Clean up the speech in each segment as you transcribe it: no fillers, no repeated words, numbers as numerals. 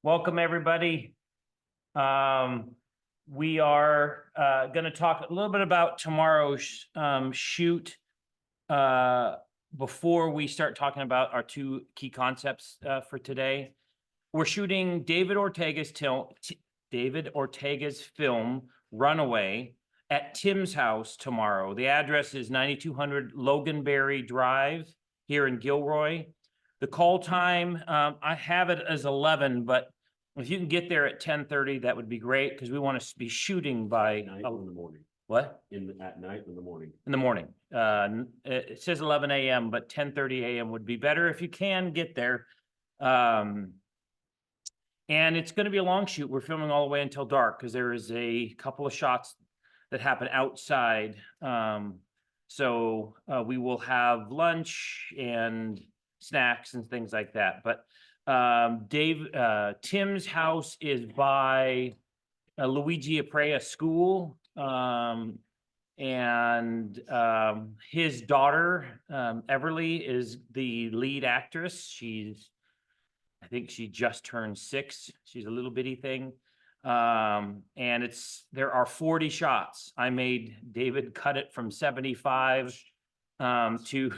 Welcome, everybody. We are going to talk a little bit about tomorrow's shoot before we start talking about our two key concepts for today. We're shooting David Ortega's film Runaway at Tim's house tomorrow. The address is 9200 Loganberry Drive here in Gilroy. The call time, I have it as 11, but if you can get there at 10:30, that would be great because we want to be shooting by Night or in the morning? What? At night or in the morning? In the morning. It says 11 a.m., but 10:30 a.m. would be better if you can get there. And it's going to be a long shoot. We're filming all the way until dark because there is a couple of shots that happen outside. So we will have lunch and snacks and things like that. But Tim's house is by Luigi Aprea School. And his daughter, Everly, is the lead actress. I think she just turned 6. She's a little bitty thing. And there are 40 shots. I made David cut it from 75 to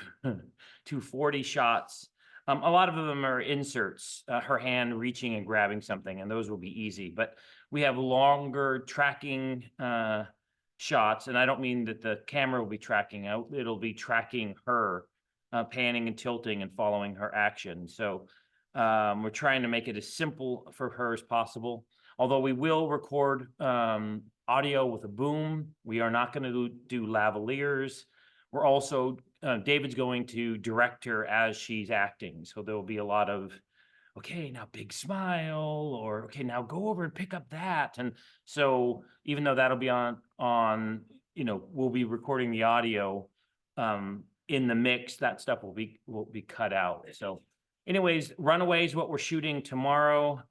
40 shots. A lot of them are inserts, her hand reaching and grabbing something, and those will be easy. But we have longer tracking shots, and I don't mean that the camera will be tracking out. It'll be tracking her, panning and tilting and following her action. So we're trying to make it as simple for her as possible. Although we will record audio with a boom. We are not going to do lavaliers. We're also, David's going to direct her as she's acting. So there'll be a lot of, okay, now big smile, or okay, now go over and pick up that. And so even though that'll be on, we'll be recording the audio in the mix, that stuff will be cut out. So anyways, Runaway is what we're shooting tomorrow.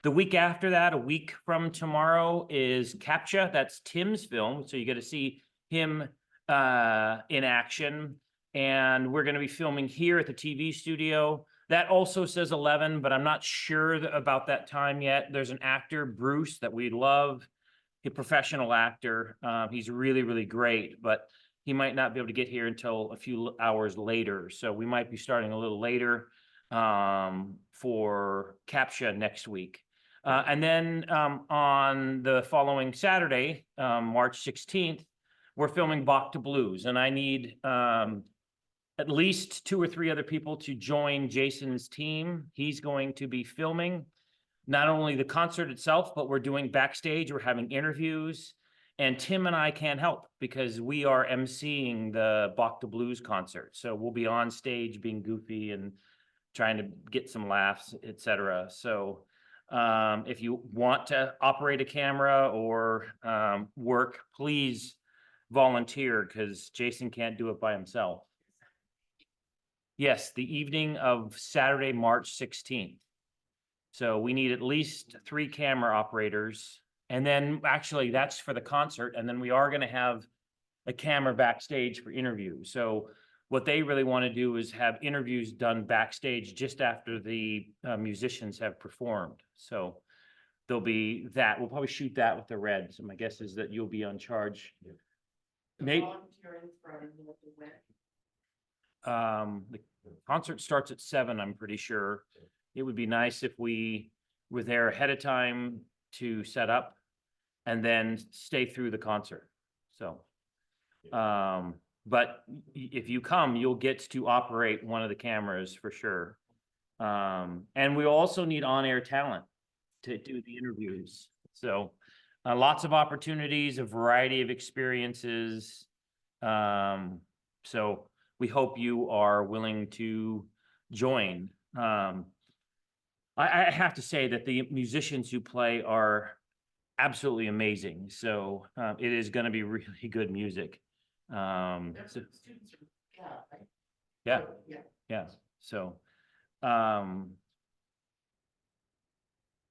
The week after that, a week from tomorrow, is Captcha. That's Tim's film. So you get to see him in action. And we're going to be filming here at the TV studio. That also says 11, but I'm not sure about that time yet. There's an actor, Bruce, that we love. A professional actor. He's really, really great, but he might not be able to get here until a few hours later. So we might be starting a little later for Captcha next week. And then on the following Saturday, March 16th, we're filming Bach to Blues. And I need at least 2 or 3 other people to join Jason's team. He's going to be filming not only the concert itself, but we're doing backstage. We're having interviews. And Tim and I can't help because we are emceeing the Bach to Blues concert. So we'll be on stage being goofy and trying to get some laughs, etc. So if you want to operate a camera or work, please volunteer because Jason can't do it by himself. Yes, the evening of Saturday, March 16th. So we need at least 3 camera operators. And then actually that's for the concert. And then we are going to have a camera backstage for interviews. So what they really want to do is have interviews done backstage just after the musicians have performed. So there'll be that. We'll probably shoot that with the Reds. So my guess is that you'll be on charge. Yeah. Nate? The concert starts at 7, I'm pretty sure. It would be nice if we were there ahead of time to set up and then stay through the concert. So, but if you come, you'll get to operate one of the cameras for sure. And we also need on-air talent to do the interviews. So lots of opportunities, a variety of experiences. So we hope you are willing to join. I have to say that the musicians who play are absolutely amazing. So it is going to be really good music. Yeah. So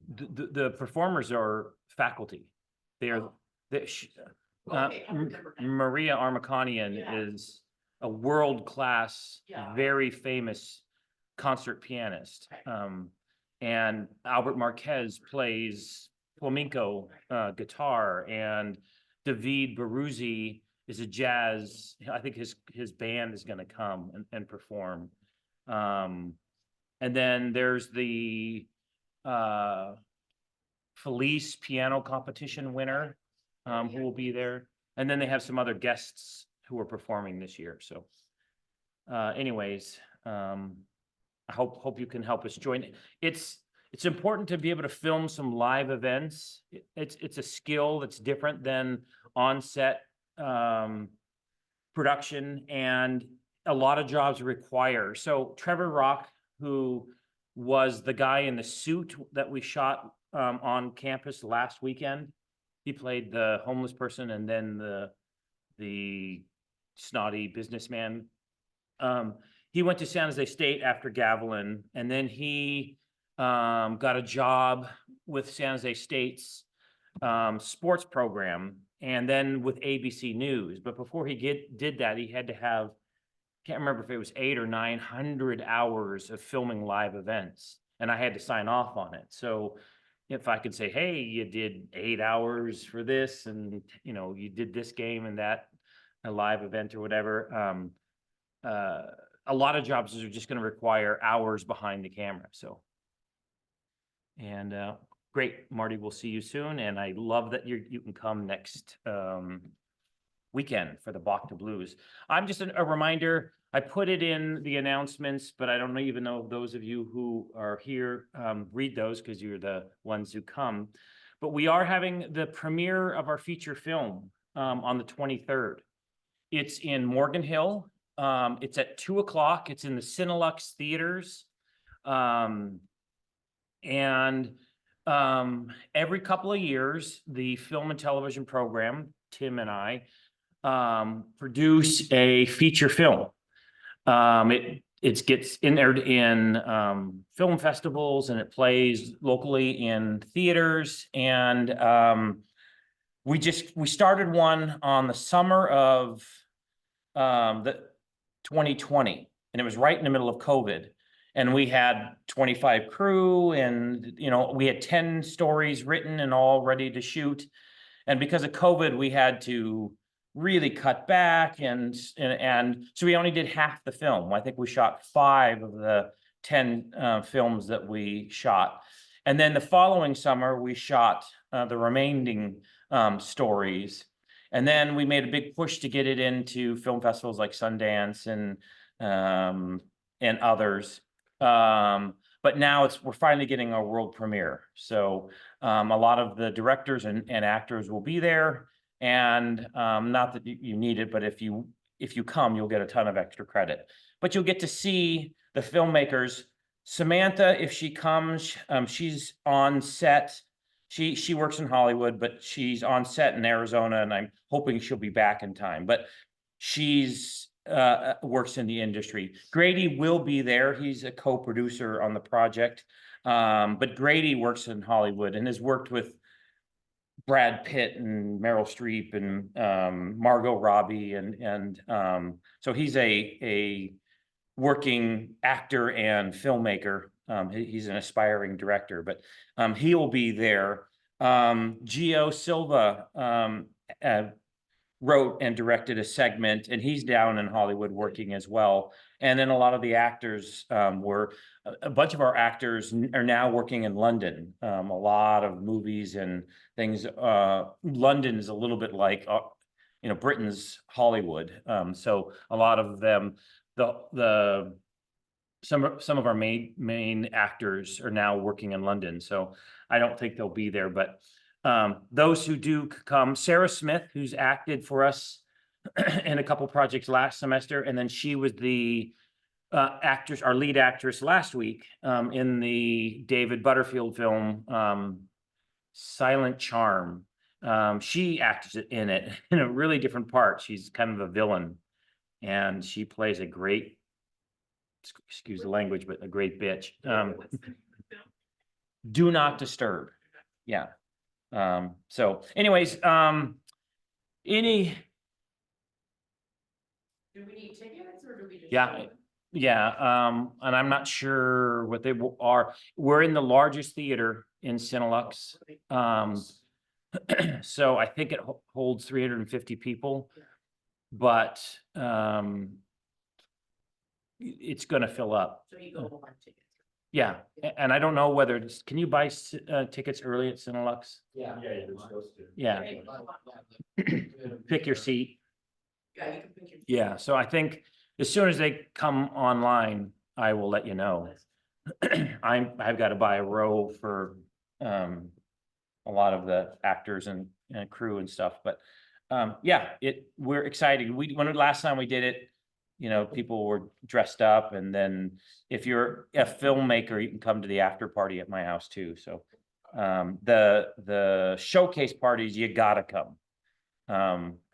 the performers are faculty. They are Maria Armakanian is a world-class, very famous concert pianist. and Albert Marquez plays flamenco guitar, and David Baruzzi is a jazz. I think his band is going to come and perform. And then there's the Felice piano competition winner who will be there. And then they have some other guests who are performing this year. So anyways, I hope you can help us join. It's important to be able to film some live events. It's a skill that's different than on-set production, and a lot of jobs require. So Trevor Rock, who was the guy in the suit that we shot on campus last weekend, he played the homeless person and then the snotty businessman. He went to San Jose State after Gavilan, and then he got a job with San Jose State's sports program, and then with ABC News. But before he did that, he had to have, can't remember if it was 800 or 900 hours of filming live events, and I had to sign off on it. So if I could say, hey, you did 8 hours for this, and you did this game and that, a live event or whatever, a lot of jobs are just going to require hours behind the camera. So, and great, Marty, we'll see you soon. And I love that you can come next weekend for the Bacta Blues. I'm just a reminder, I put it in the announcements, but I don't even know if those of you who are here read those because you're the ones who come. But we are having the premiere of our feature film on the 23rd. It's in Morgan Hill. It's at 2:00. It's in the Cinelux theaters. Every couple of years, the film and television program, Tim and I, produce a feature film. It gets entered in film festivals, and it plays locally in theaters. And we started one on the summer of the 2020, and it was right in the middle of COVID. And we had 25 crew, and we had 10 stories written and all ready to shoot. And because of COVID, we had to really cut back, and so we only did half the film. I think we shot 5 of the 10 films that we shot. And then the following summer, we shot the remaining stories. And then we made a big push to get it into film festivals like Sundance and others. But now we're finally getting our world premiere. So a lot of the directors and actors will be there. And not that you need it, but if you come, you'll get a ton of extra credit. But you'll get to see the filmmakers. Samantha, if she comes, she's on set. She works in Hollywood, but she's on set in Arizona, and I'm hoping she'll be back in time. But she's works in the industry. Grady will be there. He's a co-producer on the project. But Grady works in Hollywood and has worked with Brad Pitt and Meryl Streep and Margot Robbie, and so he's a working actor and filmmaker. He's an aspiring director, but he will be there. Gio Silva wrote and directed a segment, and he's down in Hollywood working as well. And then a lot of the actors a bunch of our actors are now working in London. A lot of movies and things. London is a little bit like Britain's Hollywood. So a lot of them, some of our main actors are now working in London. So I don't think they'll be there, but those who do come, Sarah Smith, who's acted for us in a couple projects last semester, and then she was the our lead actress last week in the David Butterfield film Silent Charm. She acted in it in a really different part. She's kind of a villain, and she plays a great, excuse the language, but a great bitch. Do Not Disturb. Yeah. So anyways, Do we need tickets or do we just? Yeah. Yeah, and I'm not sure what they are. We're in the largest theater in Cinelux. So I think it holds 350 people. But, it's gonna fill up. So you go on tickets. Yeah, and I don't know whether it's, can you buy tickets early at Cinelux? Yeah. Yeah, you're supposed to. Yeah, pick your seat. Yeah, you can pick your. Yeah, so I think as soon as they come online, I will let you know. I've got to buy a row for a lot of the actors and crew and stuff, but yeah, we're excited. When the last time we did it, you know, people were dressed up, and then if you're a filmmaker, you can come to the after party at my house too. So the showcase parties, you gotta come.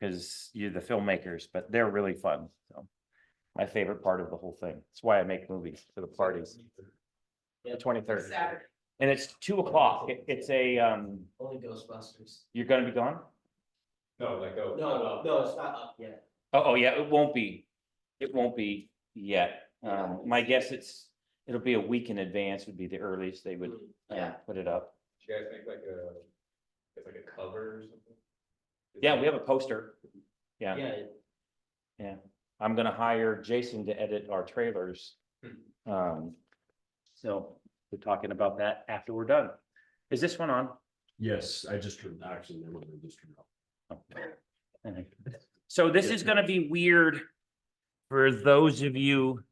Because you're the filmmakers, but they're really fun. So my favorite part of the whole thing. That's why I make movies, for the parties. The 23rd. Saturday. And it's 2:00. It's a Only Ghostbusters. you're gonna be gone? No, like, oh. No, it's not up yet. Oh, yeah, it won't be. It won't be yet. My guess it'll be a week in advance would be the earliest they would Yeah. put it up. Do you guys make like it's like a cover or something? Yeah, we have a poster. Yeah, Yeah, I'm gonna hire Jason to edit our trailers. So we're talking about that after we're done. Is this one on? Yes, I just turned, actually, never mind, I just turned off. So this is gonna be weird for those of you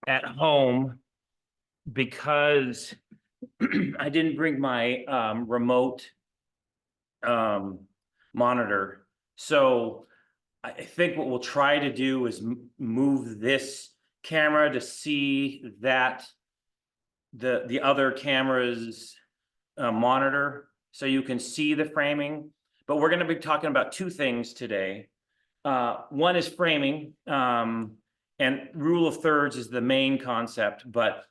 at home because I didn't bring my remote monitor. So I think what we'll try to do is move this camera to see that the other camera's monitor, so you can see the framing. But we're gonna be talking about two things today. One is framing, and rule of thirds is the main concept, but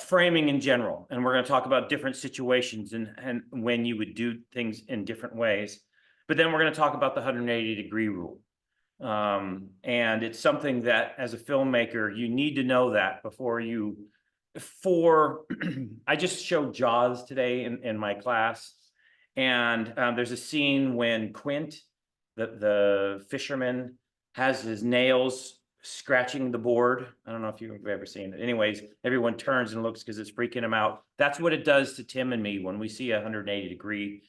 framing in general. And we're gonna talk about different situations and when you would do things in different ways. But then we're gonna talk about the 180-degree rule. And it's something that as a filmmaker, you need to know that before I just showed Jaws today in my class. And there's a scene when Quint, the fisherman, has his nails scratching the board. I don't know if you've ever seen it. Anyways, everyone turns and looks because it's freaking him out. That's what it does to Tim and me when we see a 180-degree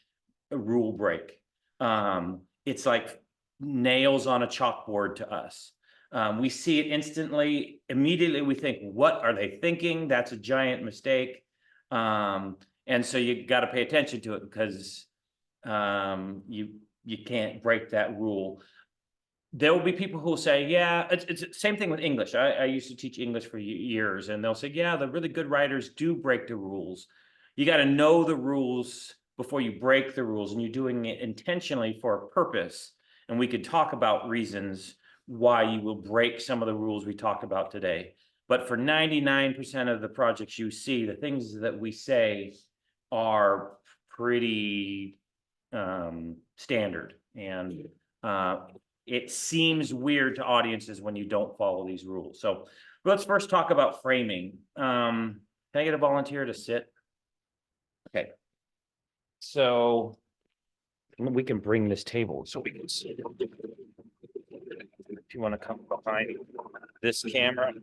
rule break. It's like nails on a chalkboard to us. We see it instantly. Immediately we think, what are they thinking? That's a giant mistake. And so you got to pay attention to it because you can't break that rule. There will be people who will say, yeah, it's the same thing with English. I used to teach English for years, and they'll say, yeah, the really good writers do break the rules. You got to know the rules before you break the rules, and you're doing it intentionally for a purpose. And we could talk about reasons why you will break some of the rules we talked about today. But for 99% of the projects you see, the things that we say are pretty standard. And it seems weird to audiences when you don't follow these rules. So let's first talk about framing. Can I get a volunteer to sit? Okay. So we can bring this table so we can see. If you want to come behind this camera.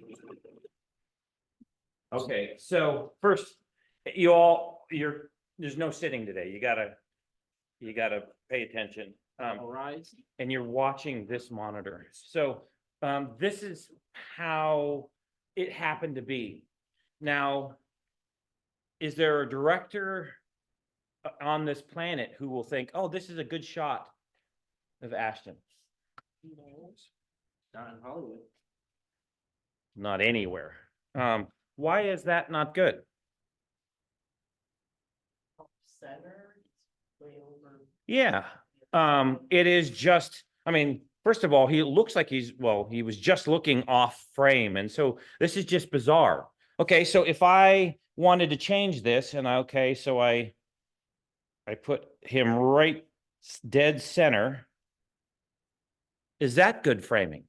Okay, so first, there's no sitting today. You gotta pay attention. And you're watching this monitor. So this is how it happened to be. Now, is there a director on this planet who will think, oh, this is a good shot of Ashton? not in Hollywood. Not anywhere. Why is that not good? Center, it's way over. Yeah, it is just, I mean, first of all, he looks like he was just looking off frame. And so this is just bizarre. Okay, so if I wanted to change this and so I put him right dead center. Is that good framing?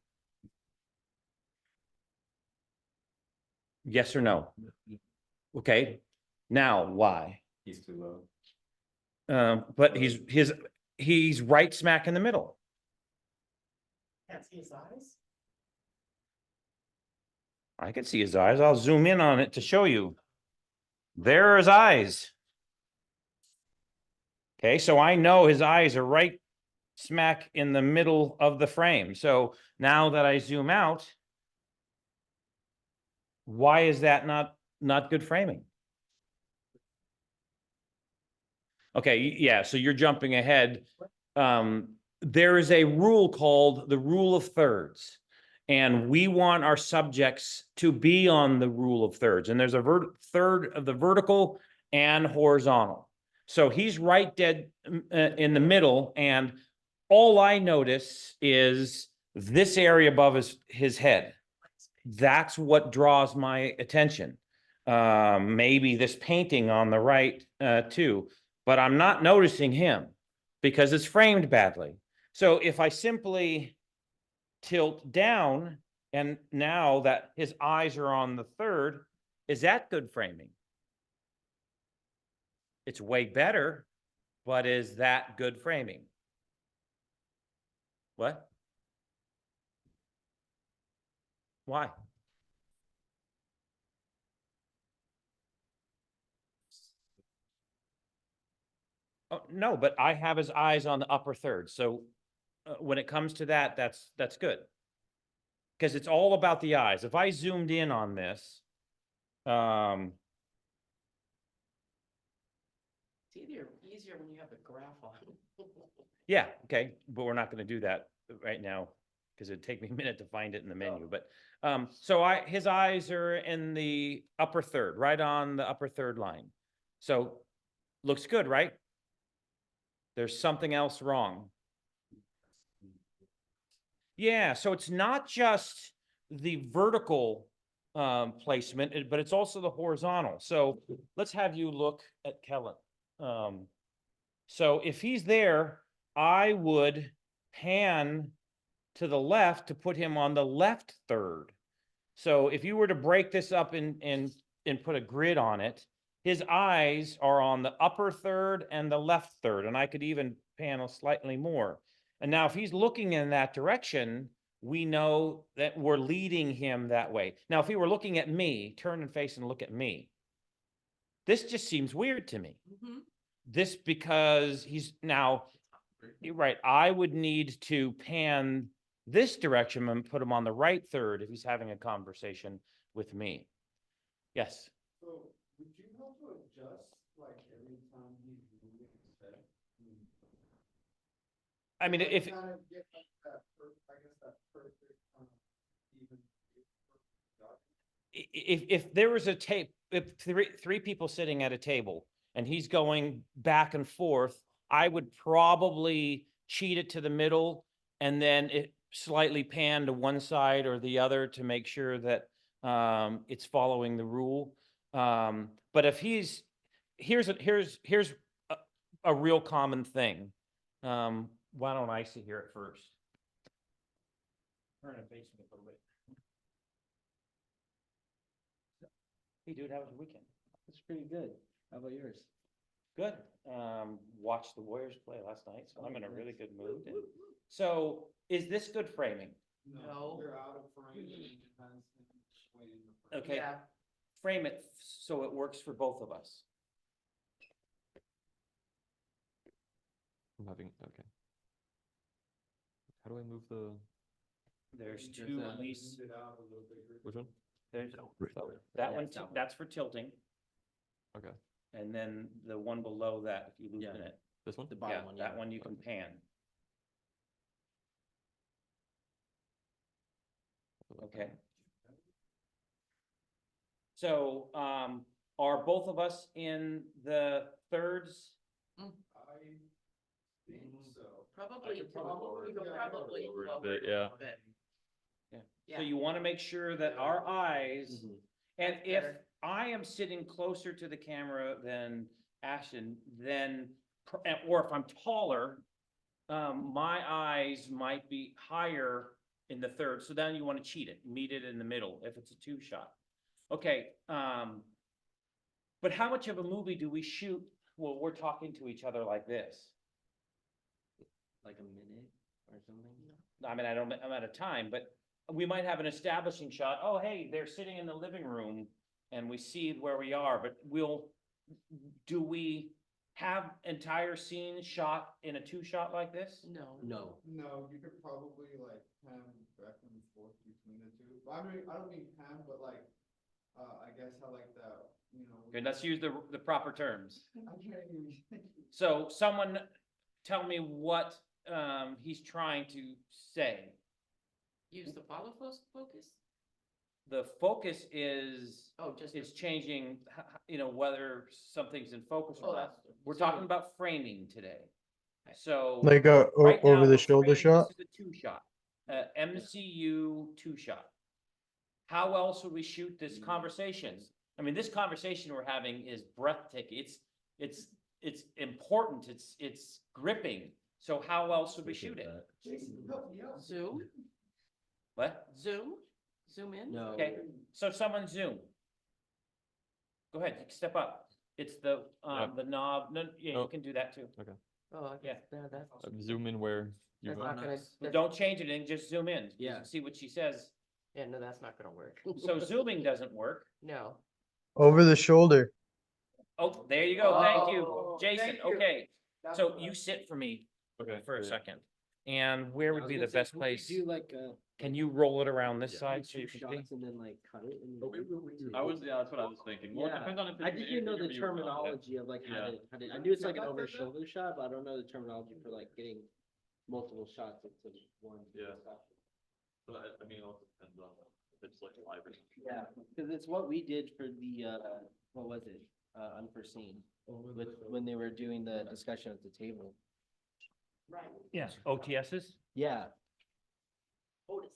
Yes or no? Okay, now why? He's too low. But he's right smack in the middle. Can't see his eyes? I can see his eyes. I'll zoom in on it to show you. There are his eyes. Okay, so I know his eyes are right smack in the middle of the frame. So now that I zoom out, why is that not good framing? Okay, yeah, so you're jumping ahead. There is a rule called the rule of thirds. And we want our subjects to be on the rule of thirds. And there's a third of the vertical and horizontal. So he's right dead in the middle. And all I notice is this area above his head. That's what draws my attention. Maybe this painting on the right too, but I'm not noticing him because it's framed badly. So if I simply tilt down and now that his eyes are on the third, is that good framing? It's way better, but is that good framing? What? Why? Oh, no, but I have his eyes on the upper third. So when it comes to that, that's good. Because it's all about the eyes. If I zoomed in on this, It's easier when you have a graph on. yeah, okay, but we're not going to do that right now because it'd take me a minute to find it in the menu. But so his eyes are in the upper third, right on the upper third line. So looks good, right? There's something else wrong. Yeah, so it's not just the vertical placement, but it's also the horizontal. So let's have you look at Kellen. So if he's there, I would pan to the left to put him on the left third. So if you were to break this up and put a grid on it, his eyes are on the upper third and the left third, and I could even panel slightly more. And now if he's looking in that direction, we know that we're leading him that way. Now, if he were looking at me, turn and face and look at me, this just seems weird to me. Mhm. This because he's now, you're right, I would need to pan this direction and put him on the right third if he's having a conversation with me. Yes. So would you have to adjust like every time he's moving his head? I mean, if, Kind of get like that, I guess that perfect, even. if there was a tape, if three people sitting at a table and he's going back and forth, I would probably cheat it to the middle and then it slightly pan to one side or the other to make sure that it's following the rule. But if here's a real common thing. Why don't I see here at first? Turn and face me a little bit. Hey, dude, how was your weekend? It's pretty good. How about yours? Good. Watched the Warriors play last night, so I'm in a really good mood. And so is this good framing? No. They're out of frame. and it depends on which way in the frame. Okay, Yeah, frame it so it works for both of us. I'm having, okay. How do I move the, There's Just, two at move least. it out a little bigger. which one? There's Right. that Yeah, one, it's that one. that's for tilting. Okay, And then the one below that, if you loosen Yeah. it, this one? The yeah, bottom one, that yeah. one you can pan. Okay. So, are both of us in the thirds? I think so. probably, could probably you could lower it probably a little lower bit, it a yeah. little bit. Yeah. Yeah. So you want to make sure that our eyes, and That's if better. I am sitting closer to the camera than Ashton, then, or if I'm taller, my eyes might be higher in the third. So then you want to cheat it, meet it in the middle if it's a two shot. Okay, but how much of a movie do we shoot while we're talking to each other like this? Like a minute or something? I mean, I'm out of time, but we might have an establishing shot. Oh, hey, they're sitting in the living room and we see where we are, but do we have entire scenes shot in a two-shot like this? No. No. No, you could probably like pan back and forth between the two. But I don't mean pan, but like, I guess how like the, you know. Okay, let's use the proper terms. I can't even. So someone tell me what, he's trying to say. Use the follow focus? The focus is, Oh, just. is changing, you know, whether something's in focus or Oh, not. that's. We're talking about framing today. So. Like a right now, over we're the shoulder framing shot. This is a two-shot, MCU two-shot. How else would we shoot this conversation? I mean, this conversation we're having is breathtaking. It's important. It's gripping. So how else would we shoot it? Jason, help me out. Zoom, What? zoom in? No. Okay, so someone zoom. Go ahead, step up. It's the knob. No, yeah, you Oh. can do that too. Oh, I Yeah. guess, no, that's. Zoom in where you That's want. not gonna, But that's- don't change it and just zoom in. Yeah. See what she says. yeah, no, that's not gonna work. So zooming doesn't work. No. Over the shoulder. Oh, there you go. Thank you, Oh, Jason. thank you. Okay, That's so what I- you sit for me Okay. for a yeah. second. And where I would was be gonna the say, best could we place? Do like Can you roll it around this Yeah. side so two you can see? shots and then like cut it? And But then- I was, yeah, that's what I was thinking. Well, it Yeah. depends on if I it's just an didn't know the interview or not. terminology of like Yeah. how to, I knew it's like an over shoulder shot, but I don't know the terminology for like getting multiple shots into one. Yeah. But I mean, it also depends on if it's like live or something. Yeah, because it's what we did for the, what was it? Unforeseen, with, when they were doing the discussion at the table. Right. Yes, OTSs? Yeah, Otis.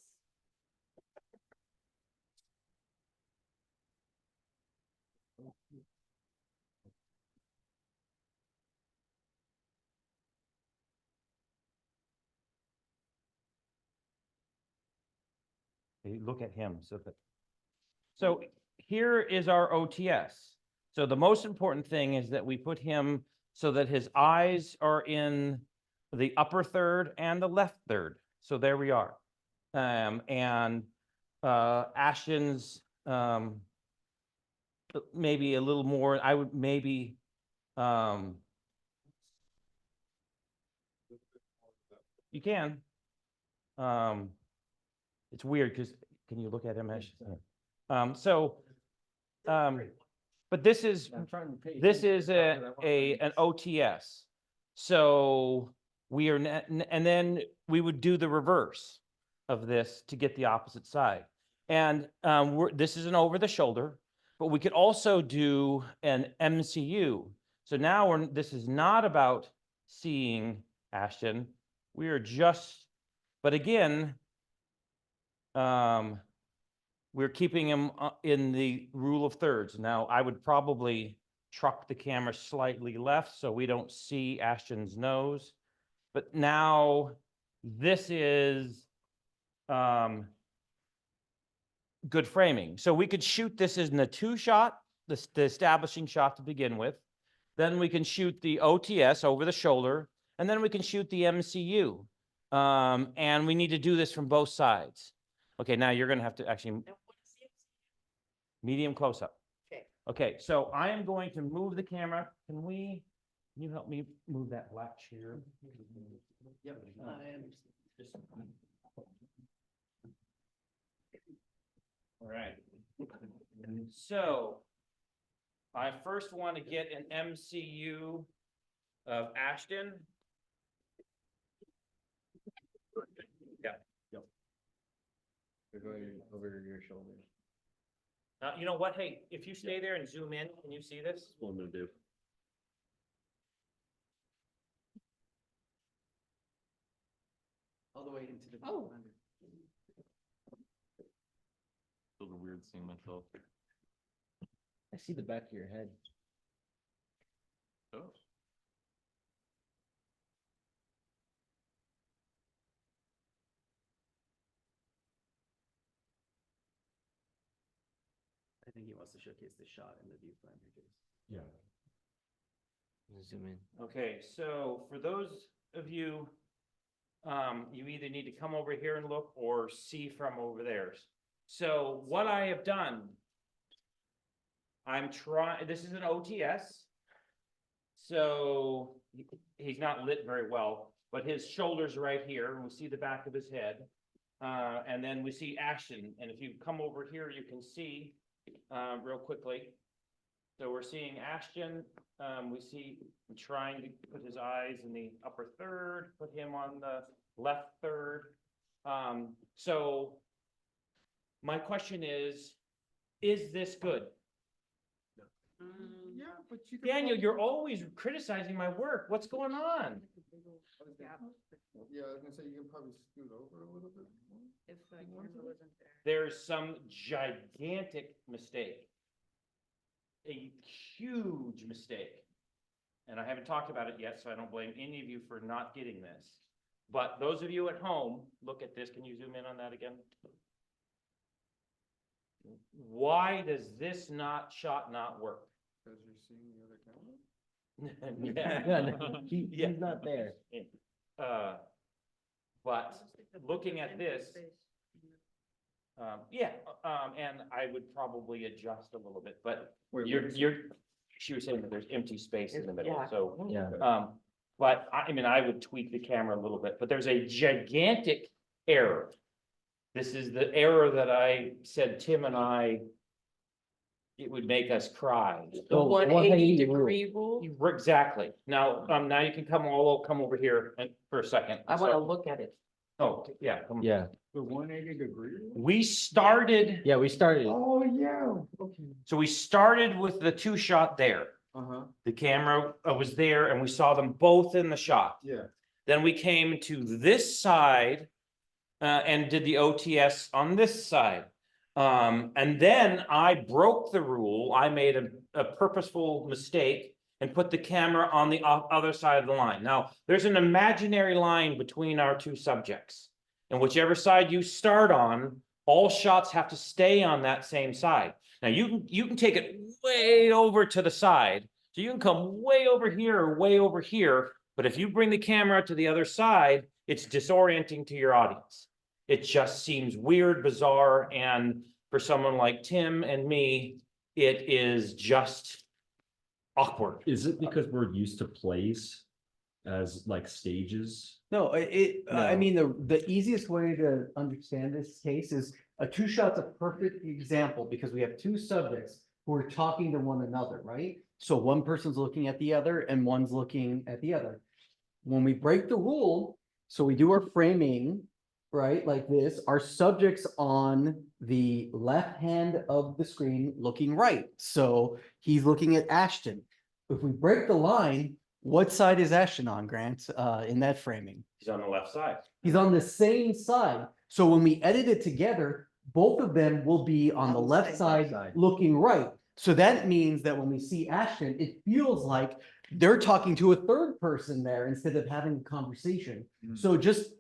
Look at him so here is our OTS. So the most important thing is that we put him so that his eyes are in the upper third and the left third. So there we are. And Ashton's maybe a little more, I would maybe you can. It's weird because, can you look at him, Ash? But this is, I'm trying to pay. this attention is to something I want to an read. OTS. So we are, and then we would do the reverse of this to get the opposite side. And this is an over the shoulder, but we could also do an MCU. So now this is not about seeing Ashton. We are just, but again, we're keeping him in the rule of thirds. Now, I would probably truck the camera slightly left so we don't see Ashton's nose. But now this is good framing. So we could shoot this in a two-shot, the establishing shot to begin with. Then we can shoot the OTS over the shoulder, and then we can shoot the MCU. And we need to do this from both sides. Okay, now you're gonna have to actually And what is it? medium close-up. Okay. Okay, so I am going to move the camera. Can you help me move that black chair? Yep, I understand. Just- All right. So I first want to get an MCU of Ashton. Over your shoulder. You know what? Hey, if you stay there and zoom in, can you see this? That's what I'm gonna do. All the way into the. Oh. Feels weird seeing myself. I see the back of your head. Oh. I think he wants to showcase the shot in the viewfinder, Jason. Yeah. Zoom in. Okay, so for those of you, you either need to come over here and look or see from over there. So what I have done, I'm trying, this is an OTS. So he's not lit very well, but his shoulder's right here, and we see the back of his head. And then we see Ashton, and if you come over here, you can see, real quickly. So we're seeing Ashton, we see him trying to put his eyes in the upper third, put him on the left third. So my question is this good? Yeah, but you. could Daniel, probably- you're always criticizing my work. What's going on? Yeah, I was gonna say, you can probably scoot over a little bit more. If the camera wasn't there. There's some gigantic mistake. A huge mistake. And I haven't talked about it yet, so I don't blame any of you for not getting this. But those of you at home, look at this. Can you zoom in on that again? Why does this shot not work? Cause you're seeing the other camera? Yeah. Yeah. He's not there. But looking at this, and I would probably adjust a little bit, but she was saying that there's empty space in the middle, so. Yeah. But I mean, I would tweak the camera a little bit, but there's a gigantic error. This is the error that I said Tim and I, it would make us cry. The 180-degree rule? Exactly. Now, now you can come over here for a second. I wanna So- look at it. Oh, yeah. come- Yeah, The 180-degree? We started, yeah, we started. Oh, yeah, okay. so we started with the two shot there. Uh-huh, The camera was there and we saw them both in the shot. yeah. Then we came to this side and did the OTS on this side. And then I broke the rule. I made a purposeful mistake and put the camera on the other side of the line. Now, there's an imaginary line between our two subjects. And whichever side you start on, all shots have to stay on that same side. Now, you can take it way over to the side. So you can come way over here or way over here. But if you bring the camera to the other side, it's disorienting to your audience. It just seems weird, bizarre, and for someone like Tim and me, it is just awkward. Is it because we're used to plays as like stages? No, I No. mean, the easiest way to understand this case is a two shot's a perfect example because we have two subjects who are talking to one another, right? So one person's looking at the other and one's looking at the other. When we break the rule, so we do our framing, right, like this, our subject's on the left hand of the screen looking right. So he's looking at Ashton. If we break the line, what side is Ashton on, Grant, in that framing? He's on the left side. He's on the same side. So when we edit it together, both of them will be on the left side looking right. So that means that when we see Ashton, it feels like they're talking to a third person there instead of having a conversation. So just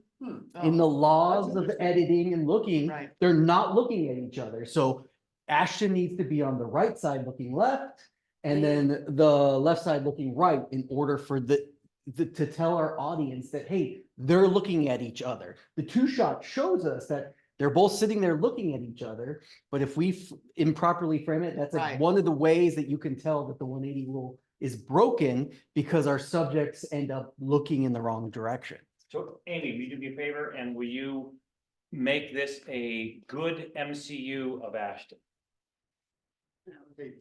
in the laws of editing and looking, Right. they're not looking at each other. So Ashton needs to be on the right side looking left, and then the left side looking right in order for to tell our audience that, hey, they're looking at each other. The two shot shows us that they're both sitting there looking at each other, but if we improperly frame it, that's like Right. one of the ways that you can tell that the 180 rule is broken because our subjects end up looking in the wrong direction. So Amy, will you do me a favor and will you make this a good MCU of Ashton? Hey,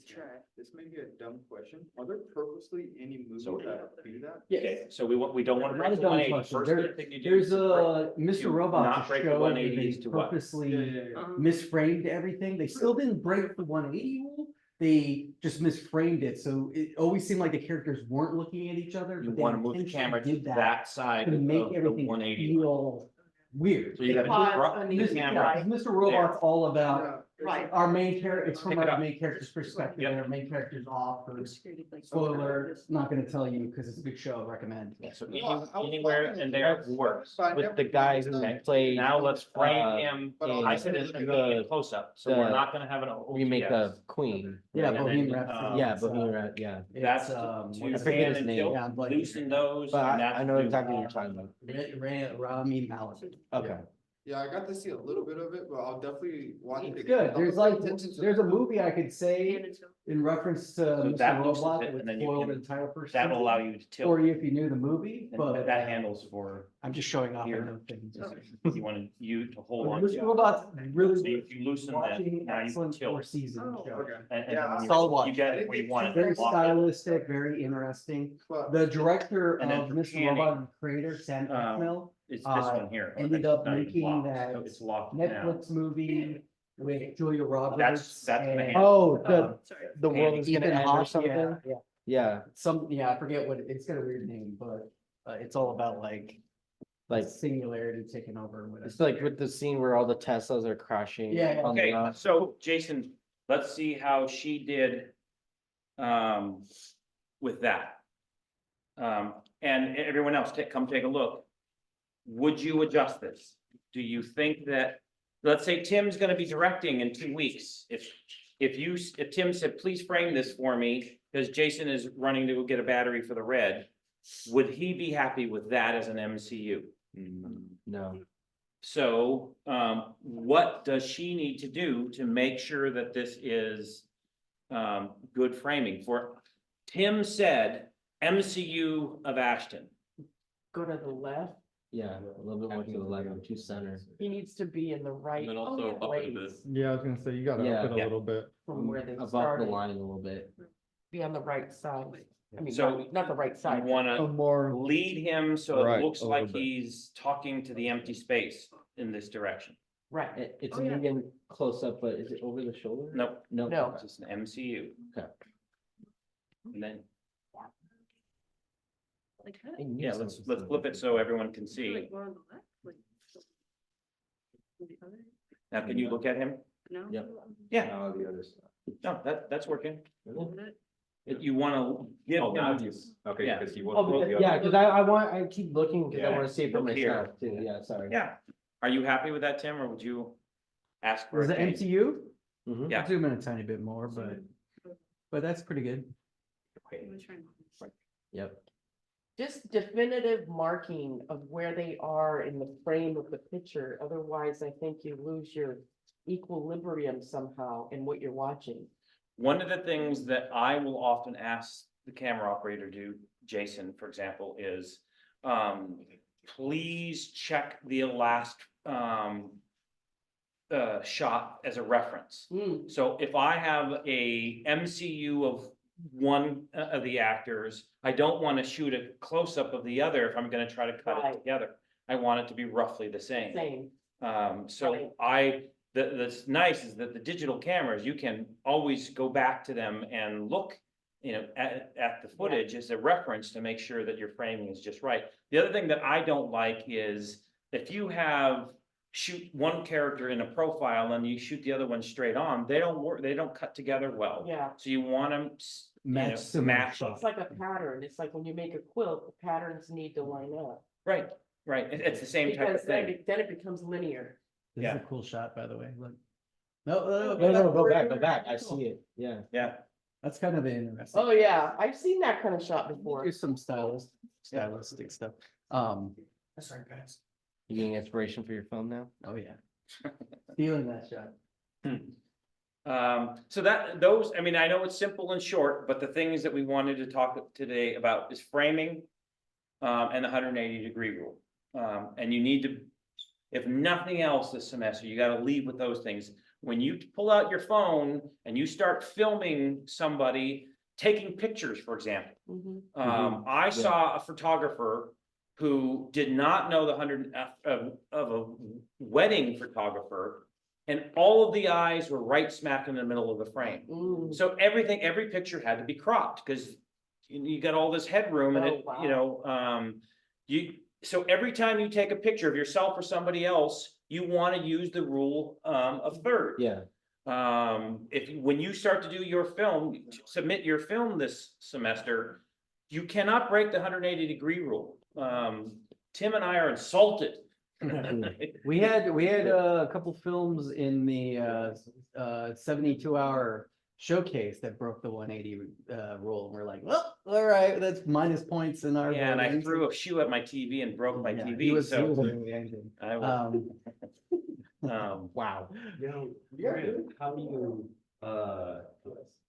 this may be a dumb question. Are there purposely any movies So- that do that? Okay, so we don't want to Not break a the dumb 180. question. First thing you do There's is break- a Mr. you Robot not break the show where 180s they to what? purposely Yeah. misframed everything. They still didn't break the 180 rule. They just misframed it. So it always seemed like the characters weren't looking at each other. You but they want to move the intentionally camera to did that side to of make the everything 180. feel weird. So you got Pause to drop on the each camera. side. Mr. Robot's all about Right, our main character, it's from Pick it our up. main character's perspective, Yep. and our main character's off, or spoiler, not gonna tell you, because it's a good show, recommend. So No, I was anywhere fine. in there works. But I With never the guy noticed who that. played Now let's frame Uh, him, But I said it's in gonna be a the- close up, so we're the not gonna have an. remake OTS. of Queen. Yeah, And then, Bohemian Rhapsody. Yeah, it's, Bohemian Rhapsody, yeah. That's it's, to I what's forget fan his and name. tilt, Yeah, I'm blanking. loosen those. But and I that's know to, exactly what you're talking about. Rami Malek. Okay. Yeah, I got to see a little bit of it, but I'll definitely watch it. It's again. good, I'm there's gonna like, pay attention to there's a it. movie I could say in reference to Mr. that loosens Robot it, with and then you spoiled can- the entire first That'll season, allow you to tilt. for you if you knew the movie, And but that handles for, I'm just showing off. Here. I know things. you want you to hold on. Mr. to. Robot's So really if you loosen that, watching now you can excellent tilt. four season Oh, show. Okay. And Yeah, then solid you watch. get it where you want it. Very Lock it. stylistic, very interesting. But The director And then of for Mr. panning, Robot and creator, Sam Esmail, It's this uh, one here. ended It's up not even making locked, that so It's locked now. Netflix movie with Julia Roberts. That's gonna and, handle. Oh, uh, the world is gonna Ethan end or Hawke, something? yeah, yeah. Yeah, Yeah, I forget what, it's got a weird name, but it's all about like like, singularity taking over and whatever. it's like with the scene where all the Teslas are crashing. Yeah, yeah. on the Okay, rock. so Jason, let's see how she did. With that. And everyone else, come take a look. Would you adjust this? Do you think that, let's say Tim's gonna be directing in 2 weeks, if Tim said, please frame this for me, because Jason is running to go get a battery for the red. Would he be happy with that as an MCU? No, So, what does she need to do to make sure that this is, good framing for? Tim said MCU of Ashton. Go to the left, yeah, a little bit more to the left, to center. he needs to be in the right And then also up it a bit. place Yeah, I was gonna say, you gotta Yeah. up it a Yeah. little bit. from where they Above the started, line a little bit. be on the right side. I mean, So, not the right You side. wanna more. lead him so it Right, looks a like little bit. he's talking to the empty space in this direction. Right, It's Oh, a yeah. medium close up, but is it over the shoulder? Nope, No. No. it's just an MCU. Okay. And then, I knew yeah, something let's flip it so everyone can see. Now, can you look at him? Yep. Yeah, Now the other side. no, that's working. Really? If you wanna give Oh, now him, he's, okay, Yeah. because he Oh, was. because, yeah, cause I keep looking, cause I Yeah. wanna see it for Look here. myself too, yeah, sorry. yeah. Are you happy with that, Tim, or would you ask for Was a it change? MCU? Mhm. Yeah. Zoom in a tiny bit more, but that's pretty good. Yep, just definitive marking of where they are in the frame of the picture, otherwise I think you lose your equilibrium somehow in what you're watching. One of the things that I will often ask the camera operator to do, Jason, for example, is, please check the last, shot as a reference. Hmm, So if I have a MCU of one of the actors, I don't want to shoot a close-up of the other if I'm gonna try to cut it Right. together. I want it to be roughly the same. same, So Right. that's nice is that the digital cameras, you can always go back to them and look, at the footage as a reference to make sure that your framing is just right. The other thing that I don't like is if you shoot one character in a profile and you shoot the other one straight on, they don't work, they don't cut together well. yeah. So you want them, Match similar match. shots. It's like a pattern, it's like when you make a quilt, the patterns need to line up. Right, it's the same type of Because then thing. then it becomes linear. This is Yeah. a cool shot, by the way, look. No, no, go back, I see it, yeah. Yeah, That's kind of interesting. Oh, yeah, I've seen that kind of shot before. Here's some stylistic stuff. That's right, guys. You getting inspiration for your film now? Oh, yeah. Feeling that shot. so those, I mean, I know it's simple and short, but the things that we wanted to talk today about is framing. And the 180-degree rule. And you need to, if nothing else this semester, you gotta leave with those things. When you pull out your phone and you start filming somebody, taking pictures, for example. Mhm. I saw a photographer who did not know the of a wedding photographer. And all of the eyes were right smack in the middle of the frame. Mm. So every picture had to be cropped, because you got all this headroom and Oh, it, wow. so every time you take a picture of yourself or somebody else, you wanna use the rule, of third. Yeah, when you start to do your film, submit your film this semester, you cannot break the 180-degree rule. Tim and I are insulted. We had a couple films in the 72-hour showcase that broke the 180 rule. And we're like, well, all right, that's minus points in our. Yeah, and I voting. threw a shoe at my TV and broke my Yeah, he TV, was so. really angry. I will, Wow. Now, how do you,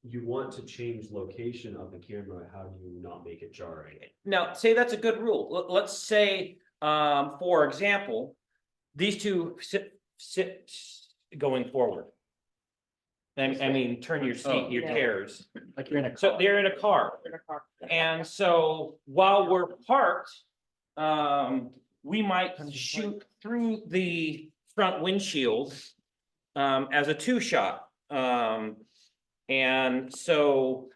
you want to change location of the camera, how do you not make it jarring? Now, say that's a good rule. Let's say, for example, these two sit going forward. I mean, turn your seat, your Yeah. chairs. Like you're in a So car. they're in a car. And so while we're parked, we might shoot through the front windshield as a two-shot. And so,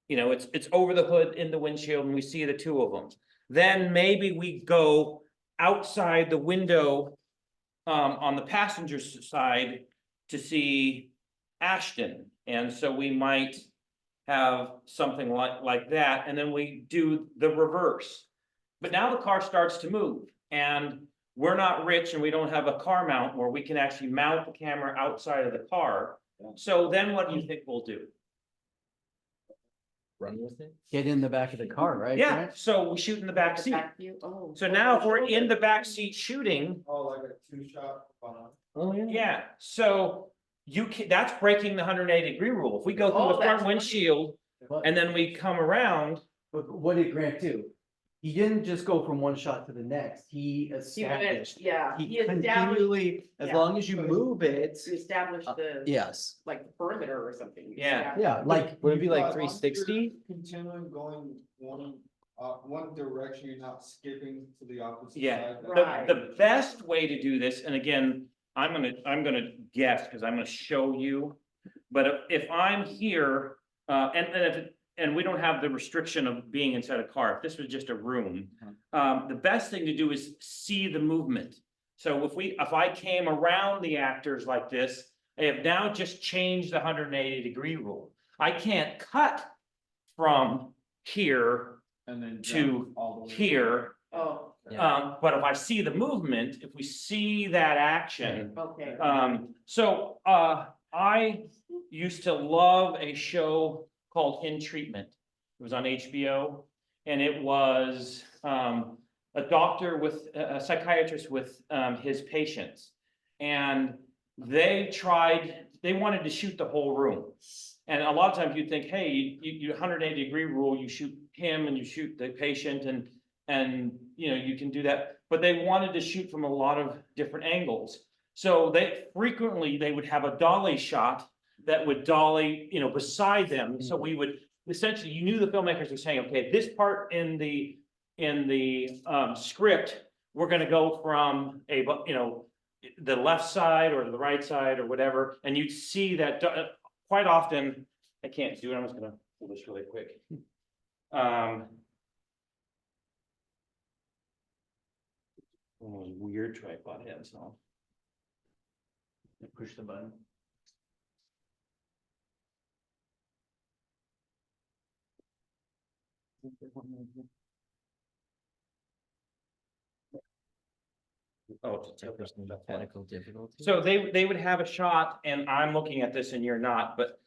you know, it's over the hood in the windshield and we see the two of them. Then maybe we go outside the window on the passenger side to see Ashton. And so we might have something like that, and then we do the reverse. But now the car starts to move, and we're not rich and we don't have a car mount where we can actually mount the camera outside of the car. So then what do you think we'll do? Run with it? Get in the back of the car, right? Yeah, Grant? so we shoot in the back seat. Oh. So now if we're in the back seat shooting, Oh, like a two-shot behind. Oh, yeah. yeah, so that's breaking the 180-degree rule. If we go through Oh, the front that's- windshield But- and then we come around, But what did Grant do? He didn't just go from one shot to the next. He He went, established. yeah, He he established, continually, as yeah. long as you move it. he established the, Yes. like, the perimeter or something. Yeah. Yeah, like. Would it be like As long as you're 360? Continuing going one direction, you're not skipping to the opposite Yeah. side. Right. the best way to do this, and again, I'm gonna guess, because I'm gonna show you. But if I'm here, and we don't have the restriction of being inside a car, if this was just a room. The best thing to do is see the movement. So if I came around the actors like this, I have now just changed the 180-degree rule. I can't cut from here And then to jump all the way. here. Oh, But if I see the movement, if we see that action, okay. I used to love a show called In Treatment. It was on HBO, and it was a doctor with a psychiatrist with his patients. And they wanted to shoot the whole room. And a lot of times you'd think, hey, you 180-degree rule, you shoot him and you shoot the patient and you know, you can do that. But they wanted to shoot from a lot of different angles. So they would have a dolly shot that would dolly, you know, beside them. So we would essentially, you knew the filmmakers were saying, okay, this part in the script, we're gonna go from the left side or the right side or whatever, and you'd see that quite often. I can't do it. I'm just gonna pull this really quick. One of those weird tripod heads, huh? Push the button. Oh, it's a Technical difficulty. So they would have a shot, and I'm looking at this and you're not, but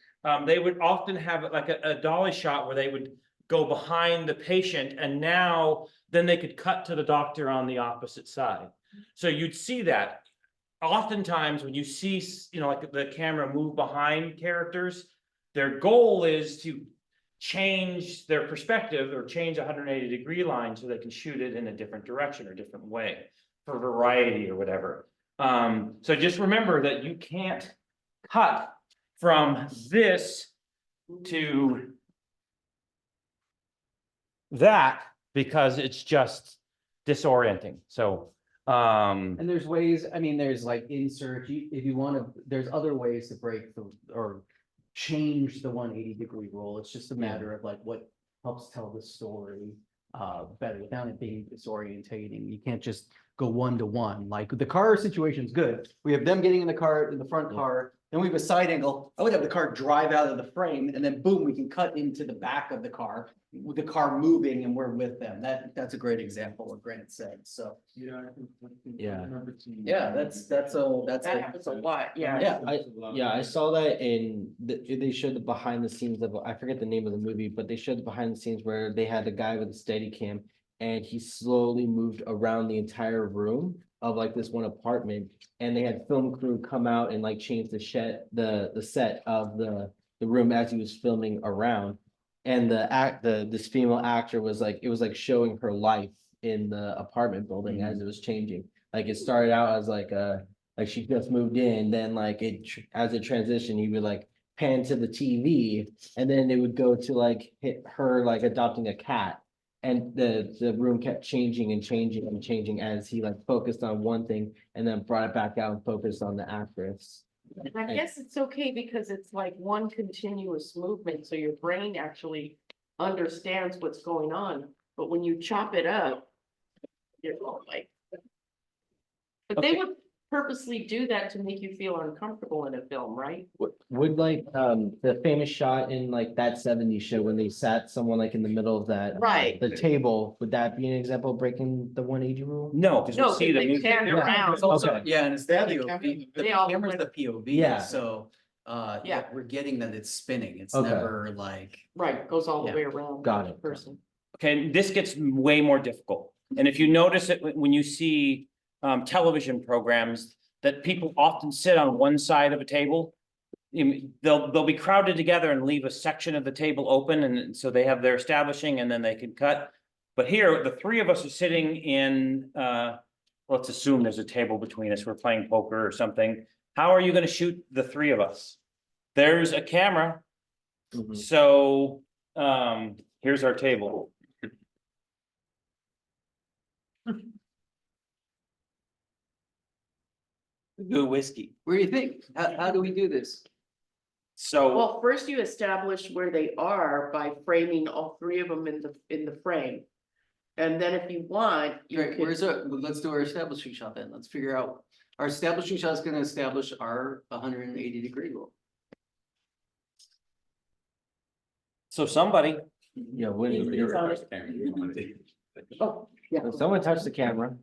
they would often have like a dolly shot where they would go behind the patient, and now then they could cut to the doctor on the opposite side. So you'd see that. Oftentimes when you see, you know, like the camera move behind characters, their goal is to change their perspective or change a 180-degree line so they can shoot it in a different direction or different way for variety or whatever. So just remember that you can't cut from this to that because it's just disorienting. So, And there's ways, I mean, there's like insert, if you want to, there's other ways to break or change the 180-degree rule. It's just a matter of like what helps tell the story better without it being disorientating. You can't just go 1-to-1. Like the car situation is good. We have them getting in the front car, then we have a side angle, I would have the car drive out of the frame and then boom, we can cut into the back of the car. With the car moving and we're with them. That's a great example of what Grant said, so. Yeah. Yeah, that's a, That happens a lot, yeah. Yeah. I saw that they showed the behind the scenes of, I forget the name of the movie, but they showed the behind the scenes where they had a guy with a steady cam. And he slowly moved around the entire room of like this one apartment. And they had film crew come out and like change the set of the room as he was filming around. And this female actor was like, it was like showing her life in the apartment building as it was changing. Like it started out as like she just moved in, then like as it transitioned, he would like pan to the TV. And then it would go to like hit her like adopting a cat. And the room kept changing and changing and changing as he like focused on one thing and then brought it back out and focused on the actress. I guess it's okay because it's like one continuous movement, so your brain actually understands what's going on, but when you chop it up, you're all like. But they Okay. would purposely do that to make you feel uncomfortable in a film, right? Would like the famous shot in like that '70s show when they sat someone like in the middle of that. Right. The table, would that be an example of breaking the 180 rule? No, because No, we see the they movie. pan Yeah. around. It's also, Okay. yeah, and it's the Yeah, the POV, camera- the they all camera's the went- POV, Yeah. so. Yeah. Yeah, we're getting that it's spinning, it's Okay. never like. Right, goes all the Yeah. way around. Got the it. Person. Okay, and this gets way more difficult. And if you notice it when you see television programs, that people often sit on one side of a table. They'll be crowded together and leave a section of the table open, and so they have their establishing and then they can cut. But here, the three of us are sitting in, let's assume there's a table between us, we're playing poker or something. How are you gonna shoot the three of us? There's a camera, Mhm. so here's our table. Good whiskey. What do you think? How do we do this? So, Well, first you establish where they are by framing all three of them in the frame. And then if you want, you Right, could, where's our, let's do our establishing shot then, let's figure out, our establishing shot is gonna establish our 180-degree rule. so somebody, Yeah, when He's on it. Oh, yeah, someone touched the camera,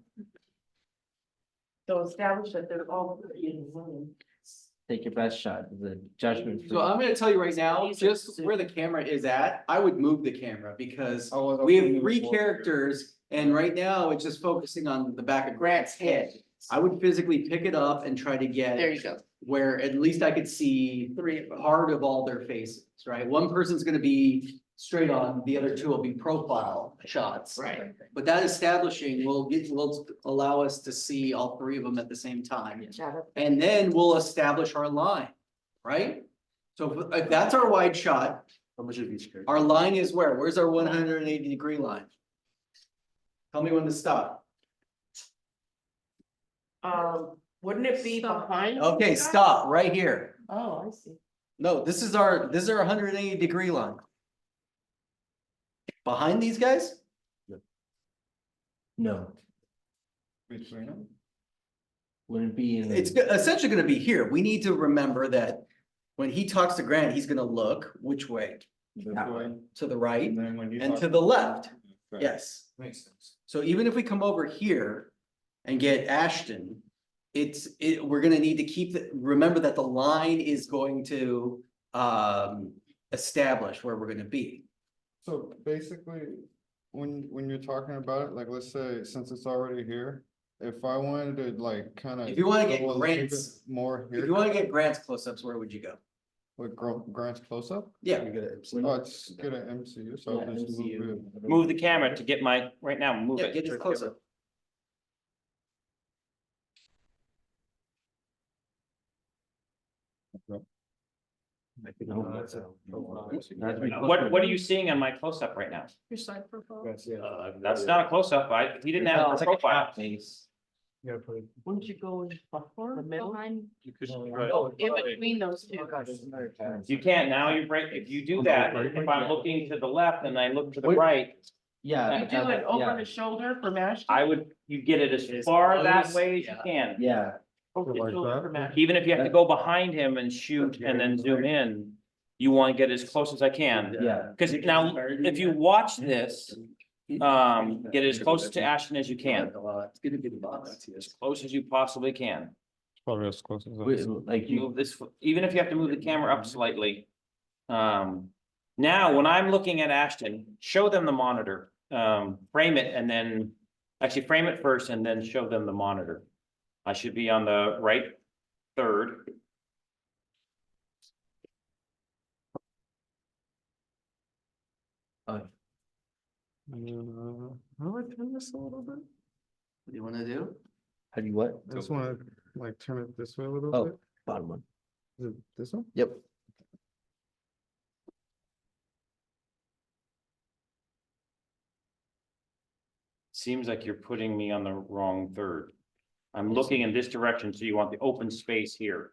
so establish that they're all three in the room. take your best shot, the judgment. So I'm gonna tell you right now, These are just where the camera is at, I would move the camera because Oh, we have three characters. And right now, it's just focusing on the back of Grant's head. I would physically pick it up and try to There get you go, where at least I could see three of them. part of all their faces, right? One person's gonna be straight on, the other two will be profile shots. Right. But that establishing will allow us to see all three of them at the same time. Yeah, that- And then we'll establish our line, right? So if that's our wide shot, How much of each character? our line is where? Where's our 180-degree line? Tell me when to stop. Wouldn't it be behind? Okay, stop right here. Oh, I see. No, this is our 180-degree line. Behind these guys? No, Between them? wouldn't be in. It's essentially gonna be here. We need to remember that when he talks to Grant, he's gonna look which way? This That way, To the right and then when you. and talk- to the left. Right. Yes. Makes sense. So even if we come over here and get Ashton, we're gonna need to keep remember that the line is going to establish where we're gonna be. So basically, when you're talking about it, like, let's say, since it's already here, if I wanted to like kind of. If you wanna get Grant's- More If you here, wanna get Grant's close-ups, where would you go? with Grant's close-up, Yeah, oh, it's get an MCU, so I'll Yeah, just move it. move the camera to get my, right now, move yeah, it. get his close-up. What are you seeing on my close-up right now? Your side profile? That's not a close-up, he didn't have a It's like a profile. cat face. Wouldn't you go in the middle? You could. Oh, in between those two. You can't, now you break, if you do that, if I'm looking to the left and I look to the right, Yeah. You do it over the shoulder from Ashton? you get it as far that way as you can. Yeah, Okay, Like so that? dramatic. Even if you have to go behind him and shoot and then zoom in, you want to get as close as I can. Yeah. Because now, if you watch this, get as close to Ashton as you can, as close as you possibly can. Probably as close as. Like you, Move this, even if you have to move the camera up slightly. Now, when I'm looking at Ashton, show them the monitor, frame it and then, actually frame it first and then show them the monitor. I should be on the right third. How do I turn this a little bit? What do you wanna do? how do you what? I just wanna like turn it this way a little Oh, bit. bottom one. Is it this one? Yep. Seems like you're putting me on the wrong third. I'm looking in this direction, so you want the open space here.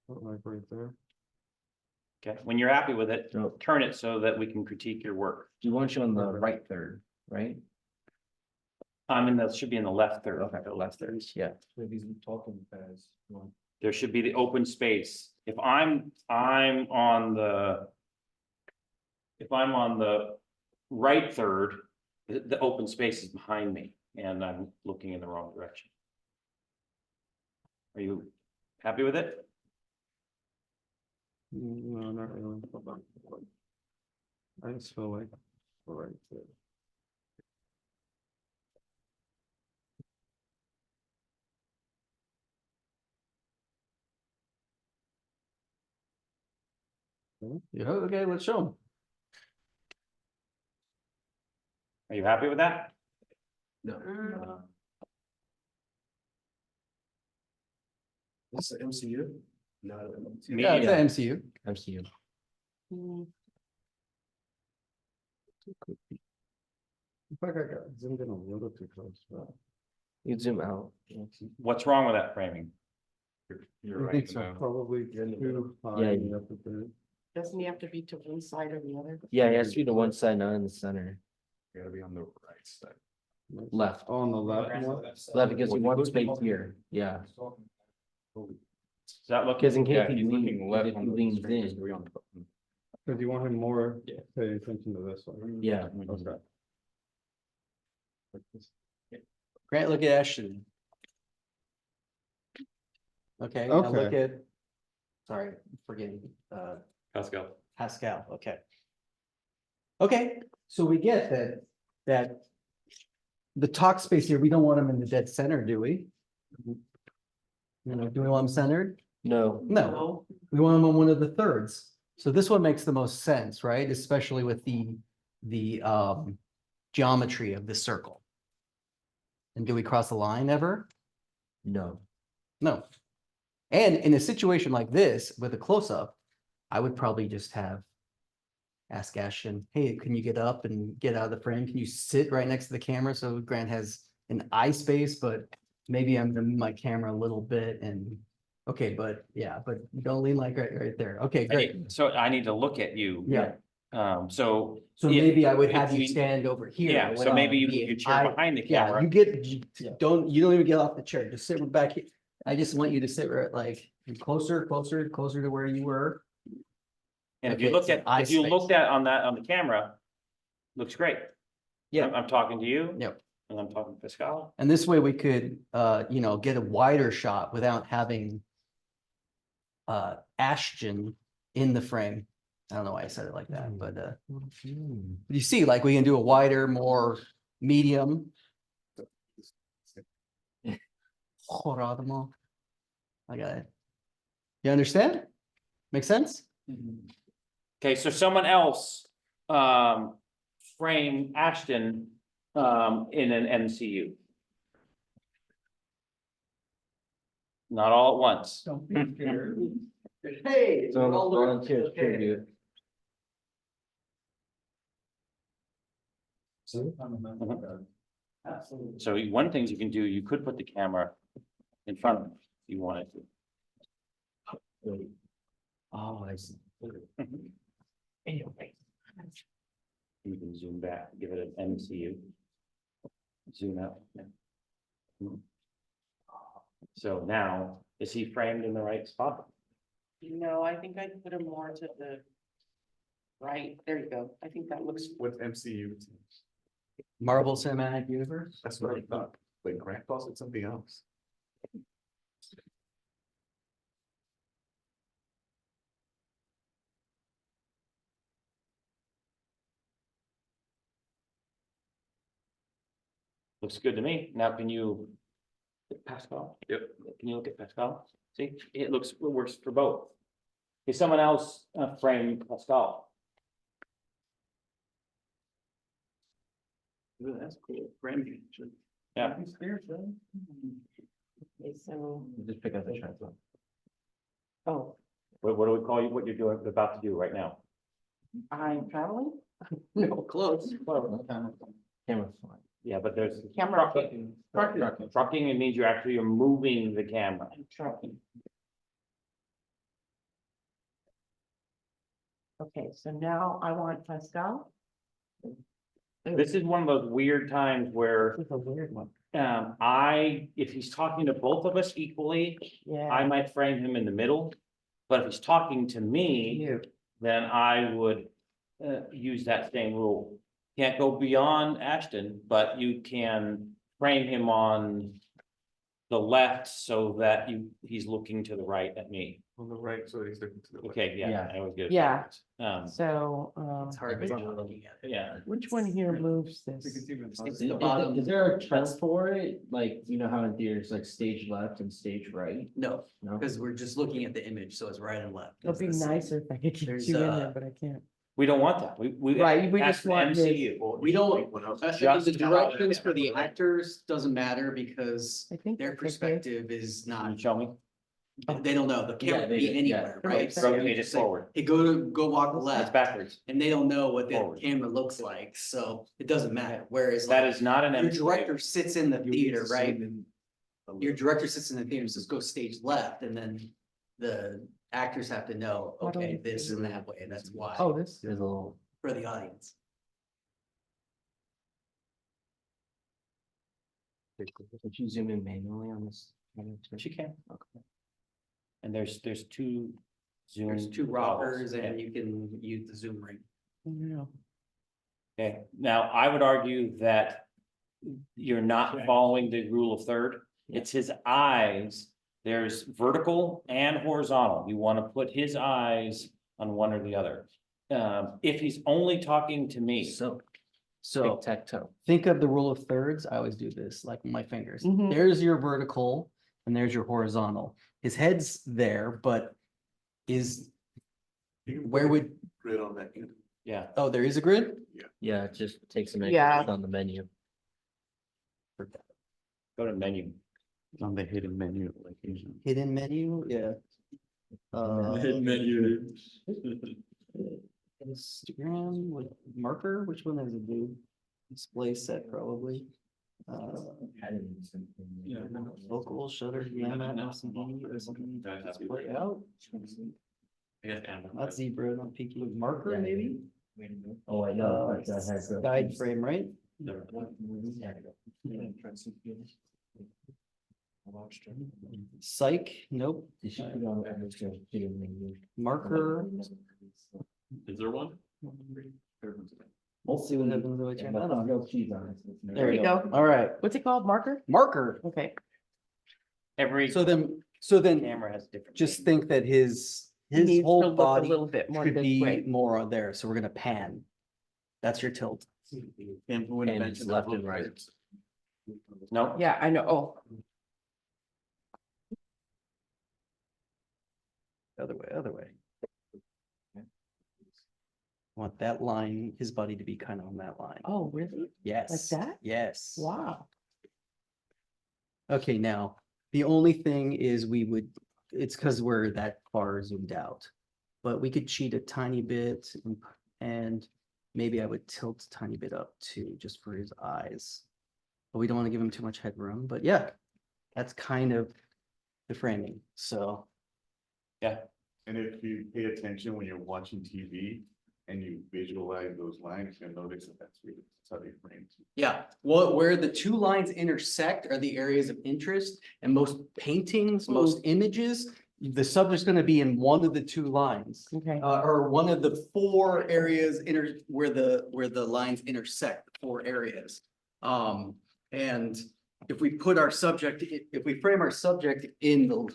Like right there. Okay, when you're happy with it, No. turn it so that we can critique your work. Do you want you on the right third, right? I'm in the, should be in the left third. Okay. The left third. Yeah. There should be the open space. If I'm on the. If I'm on the right third, the open space is behind me and I'm looking in the wrong direction. Are you happy with it? No, not really. I just feel like. Right there. Yeah, okay, let's show them. Are you happy with that? This is MCU? No. Yeah, it's an MCU. MCU. Mm, In fact, I got zoomed in a little too close, but. You zoom out. What's wrong with that framing? I think so. Probably too high. Yeah. in the upper third. Doesn't he have to be to one side or the other? Yeah, it has to be to one side, not in the center. Gotta be on the right side. Left. Oh, on the left more? Left because you want space here. Yeah. Does that look? Because in case Yeah, he he's leans, looking left if on he the leans screen, in, we're on the button. Cause you want him more, Yeah. pay attention to this one. yeah. Okay. Grant, look at Ashton. Okay, now look Okay. at, sorry, forgetting, Pascal. Pascal, okay. Okay, so we get that the talk space here, we don't want them in the dead center, do we? You know, do we want them centered? No, No, No, we want them on one of the thirds. So this one makes the most sense, right? Especially with the geometry of the circle. And do we cross the line ever? no. No. And in a situation like this with a close-up, I would probably just ask Ashton, hey, can you get up and get out of the frame? Can you sit right next to the camera so Grant has an eye space, but maybe I'm gonna move my camera a little bit and, okay, but yeah, but don't lean like right there. Okay, great. So I need to look at you. Yeah, So. so if- maybe I would if have you we- stand over here. Yeah, when so maybe you I'm move your being- chair behind the Yeah, camera. you don't even get off the chair, just sit back here. I just want you to sit right like closer to where you were. And if you Okay, looked so at, eye if you space. looked at on the camera, looks great. Yeah. I'm talking to you. Yep. And I'm talking to Pascal. And this way we could, get a wider shot without having Ashton in the frame. I don't know why I said it like that, but you see, like we can do a wider, more medium. I got it. You understand? Make sense? Okay, so someone else, frame Ashton, in an MCU. Not all at once. Don't be scared. Hey. So we're all learning. volunteers Okay. can do it. Absolutely. So one thing you can do, you could put the camera in front of you if you wanted to. Oh, I see. In your face. You can zoom back, give it an MCU. Zoom out. Yeah. So now, is he framed in the right spot? No, I think I'd put him more to the right. There you go. I think that looks, What's MCU? Marvel Cinematic Universe? That's what I thought. Wait, Grant calls it something else. Looks good to me. Now, can you? Pascal? Yep. Can you look at Pascal? See, it works for both. Is someone else frame Pascal? Ooh, that's cool. Branding. Yeah. okay, so, Just pick up the tripod. oh, What do we call you, what you're doing, about to do right now? I'm traveling? No, close. Camera's fine. Yeah, but there's. Camera. Trucking, it means you're moving the camera. I'm trucking. Okay, so now I want Pascal. This is one of those weird times where, This is a weird one. if he's talking to both of us equally, Yeah. I might frame him in the middle. But if he's talking to me, You. then I would, use that same rule. Can't go beyond Ashton, but you can frame him on the left so that he's looking to the right at me. On the right, so he's looking to the left. Okay, yeah, Yeah. I was good. Yeah. Um, So, It's hard which- when you're looking at it. yeah, which one here moves You can this? see the It's positive. the bottom. Is there a trend for it? Like, you know how in theaters, like stage left and stage right? No, No? because we're just looking at the image, so it's right and left. It'd be It's the same. nicer if I could keep There's, you in there, uh, but I can't. we don't want that. We. Right, we that's just want his- MCU. We don't, Just- the directions for the actors doesn't matter because I think their that's okay. perspective is Can you not, show me? they don't know, the camera Yeah, could they be did, yeah. anywhere, right? So Rotate you it just say, forward. Hey, go walk It's left, backwards. and they don't know what the Forward. camera looks like, so it doesn't matter, whereas That like, is not an your MCU. director sits in the theater, right? Your director sits in the theater and says, go stage left, and then the actors have to know, How do okay, we- this and that way, that's why, Oh, this, There's a little. for the audience. Did you zoom in manually on this? She can. And there's two Zoom. There's two toggles. rockers Yeah. and you can use the zoom ring. yeah. Okay, now I would argue that you're not following the rule of third. It's his eyes. There's vertical and horizontal. You want to put his eyes on one or the other. If he's only talking to me, So Tic tac toe. think of the rule of thirds. I always do this, like with my fingers. Mhm. There's your vertical and there's your horizontal. His head's there, but where would, Grid on that. yeah, oh, there is a grid? Yeah, it just takes a minute. Yeah. It's on the menu. go to menu. On the hidden menu, like usually. Hidden menu, yeah. menu. Instagram with marker, which one does it do? Display set probably. Local shutter, LCD, display out, not zebra, not peaking, marker maybe? Oh, I know. but that has a- Guide frame, right? Psych, nope, You should put on extra hidden menu. marker. Is there one? We'll see what happens when I turn that on. No cheese on it. There we you go, go. all right, What's it called? Marker? marker. Okay. Every So then, camera has different. just name. think that his Needs to whole look a body little bit more should this be way. more on there, so we're gonna pan. That's your tilt. And when And it's left and right. No, Yeah, I know. Oh, Other way. Want that line, his body to be kind of on that line. oh, really? Yes. that? Yes. Wow. Okay, now, the only thing is it's because we're that far zoomed out. But we could cheat a tiny bit and maybe I would tilt a tiny bit up too, just for his eyes. But we don't want to give him too much headroom, but yeah, that's kind of the framing, so. yeah, And if you pay attention when you're watching TV, and you visualize those lines, you'll notice that that's really, that's how they frame. Yeah, where the two lines intersect are the areas of interest, and most paintings, most images, the subject's gonna be in one of the two lines. Okay. Or one of the four areas where the lines intersect, four areas. And if we put our subject, if we frame our subject in the,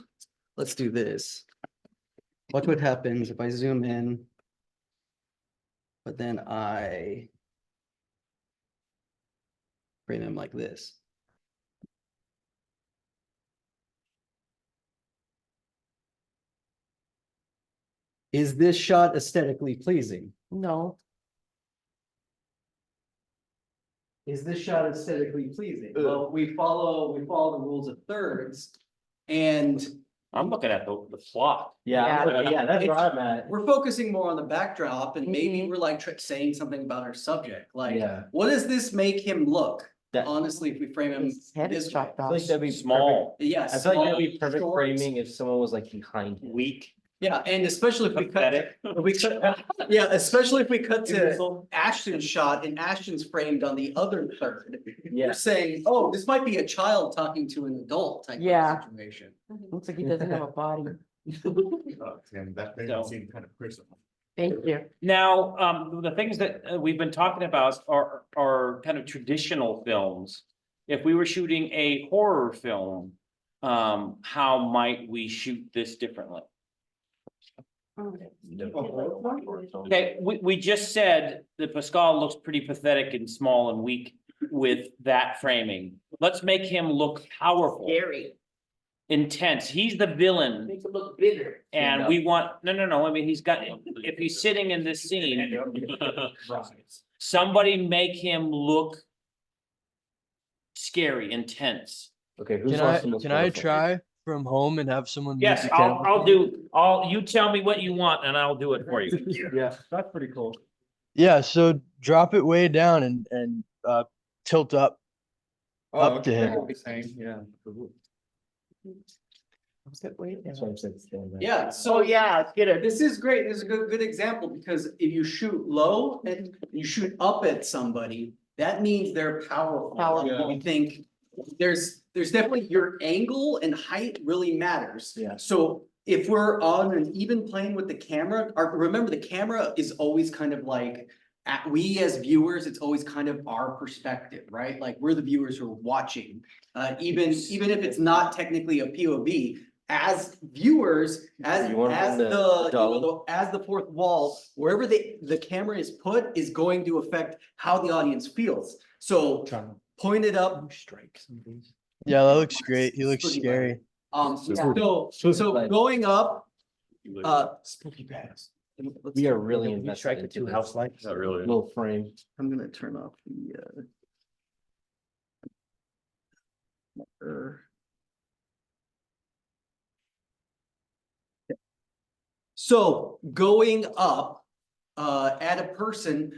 let's do this. Watch what happens if I zoom in. But then I frame him like this. Is this shot aesthetically pleasing? No, Is this shot aesthetically pleasing? Well, we follow the rules of thirds. And I'm looking at the plot. Yeah, Yeah. yeah, that's where I'm at. we're focusing more on the backdrop, and maybe Mhm. we're like saying something about our subject, like, Yeah. what does this make him look? That- Honestly, if we frame him his head is this way. chopped I off. feel like that'd be Small. Yes. I feel like that'd be perfect short. framing if someone was like behind him. Weak. Yeah, and especially if we cut, Pathetic. if we cut, yeah, especially if we cut to Ashton's shot and Ashton's framed on the other third. Yeah. We're saying, oh, this might be a child talking to an adult type Yeah. of situation. Looks like he doesn't have a body. And that So- doesn't seem kind of personal. Thank you. Now, the things that we've been talking about are kind of traditional films. If we were shooting a horror film, how might we shoot this differently? Okay, we just said that Pascal looks pretty pathetic and small and weak with that framing. Let's make him look powerful, Scary. intense. He's the villain. Makes him look bigger. And we want, no, I mean, he's got, if he's sitting in this scene, somebody make him look scary, intense. Okay, who's Can I, lost the most can I colorful? try from home and have someone? move Yes, the I'll camera? you tell me what you want and I'll do it for you. Yeah, that's pretty cool. Yeah, so drop it way down and tilt up. Up to him. Yeah. That's what I'm saying. stand there. Yeah, so Oh, yeah, get it. this is great. This is a good example, because if you shoot low and you shoot up at somebody, that means they're powerful. Powerful. We think there's definitely your angle and height really matters. Yeah. So if we're on an even plane with the camera, remember, the camera is always kind of like, we as viewers, it's always kind of our perspective, right? Like, we're the viewers who are watching. Even if it's not technically a POV, as viewers, as You want them as to the, you dull. know, as the fourth wall, wherever the camera is put is going to affect how the audience feels. So point it up. Yeah, that looks great. He looks Pretty scary. So going up, spooky pass. We are really invested into this lights. Not really. little frame. I'm gonna turn off the So going up at a person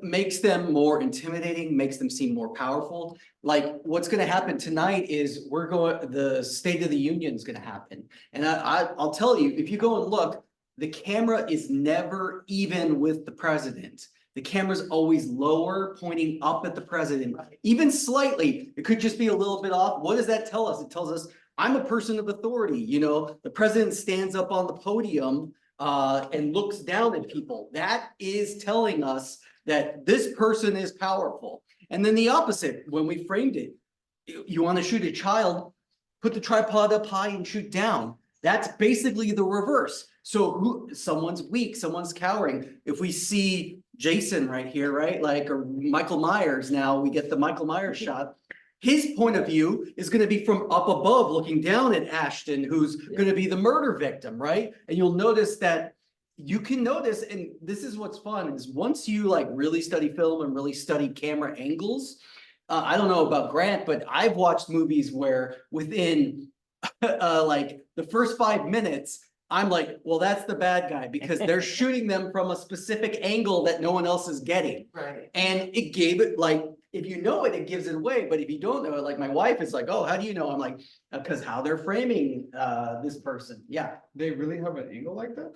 makes them more intimidating, makes them seem more powerful. Like, what's gonna happen tonight is the State of the Union is gonna happen. And I'll tell you, if you go and look, the camera is never even with the president. The camera's always lower, pointing up at the president, even slightly. It could just be a little bit off. What does that tell us? It tells us I'm a person of authority, you know, the president stands up on the podium and looks down at people. That is telling us that this person is powerful. And then the opposite, when we framed it, you want to shoot a child, put the tripod up high and shoot down. That's basically the reverse. So someone's weak, someone's cowering. If we see Jason right here, right? Like, or Michael Myers, now we get the Michael Myers shot. His point of view is gonna be from up above, looking down at Ashton, who's gonna be the murder victim, right? And you'll notice that you can notice, and this is what's fun, is once you like really study film and really study camera angles, I don't know about Grant, but I've watched movies where within like the first 5 minutes, I'm like, well, that's the bad guy, because they're shooting them from a specific angle that no one else is getting. Right. And it gave it, like, if you know it, it gives it away, but if you don't know it, like my wife is like, oh, how do you know? I'm like, because how they're framing this person, yeah. They really have an angle like that?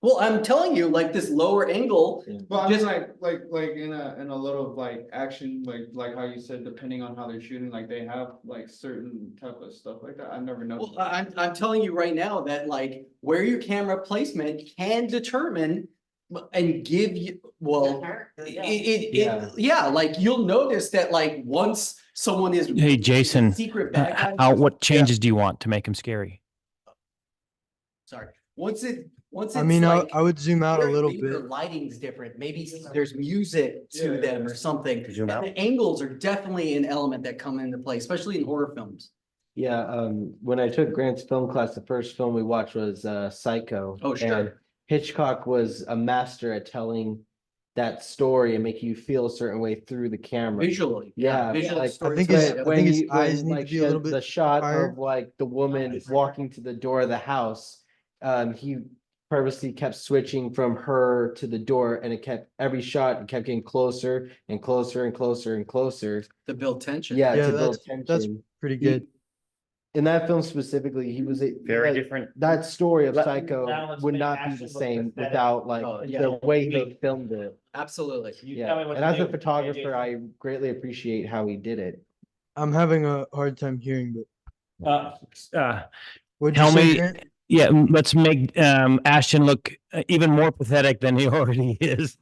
Well, I'm telling you, like this lower angle, But I mean, Just- like in a little like action, like how you said, depending on how they're shooting, like they have like certain type of stuff like that. I've never noticed. well, I'm telling you right now that like where your camera placement can determine and give you, well, yeah, like you'll notice that like once someone is. Hey, Jason, Secret bad guy. what changes do you want to make him scary? Sorry, once it's I mean, like. I would zoom out a Maybe little the bit. lighting's different, maybe there's music to Yeah, them yeah. or something. Zoom And out. the angles are definitely an element that come into play, especially in horror films. Yeah, when I took Grant's film class, the first film we watched was Psycho. Oh, sure. and Hitchcock was a master at telling that story and making you feel a certain way through the camera. Visually. Yeah, Visual like, I think his, I think his eyes need to be a little The bit shot higher. of like the woman walking to the door of the house, he purposely kept switching from her to the door, and it kept, every shot, it kept getting closer and closer and closer and closer. To build tension. Yeah, Yeah, to build that's tension. pretty He- good. In that film specifically, he was Very like, different. that story of Now Psycho let's would make not be action the look same pathetic. without like Oh, yeah. the way he filmed it. Absolutely. You tell me Yeah, what and to as a do. photographer, I greatly appreciate how he did it. I'm having a hard time hearing, but what'd you Tell say, me, Grant? yeah, let's make Ashton look even more pathetic than he already is.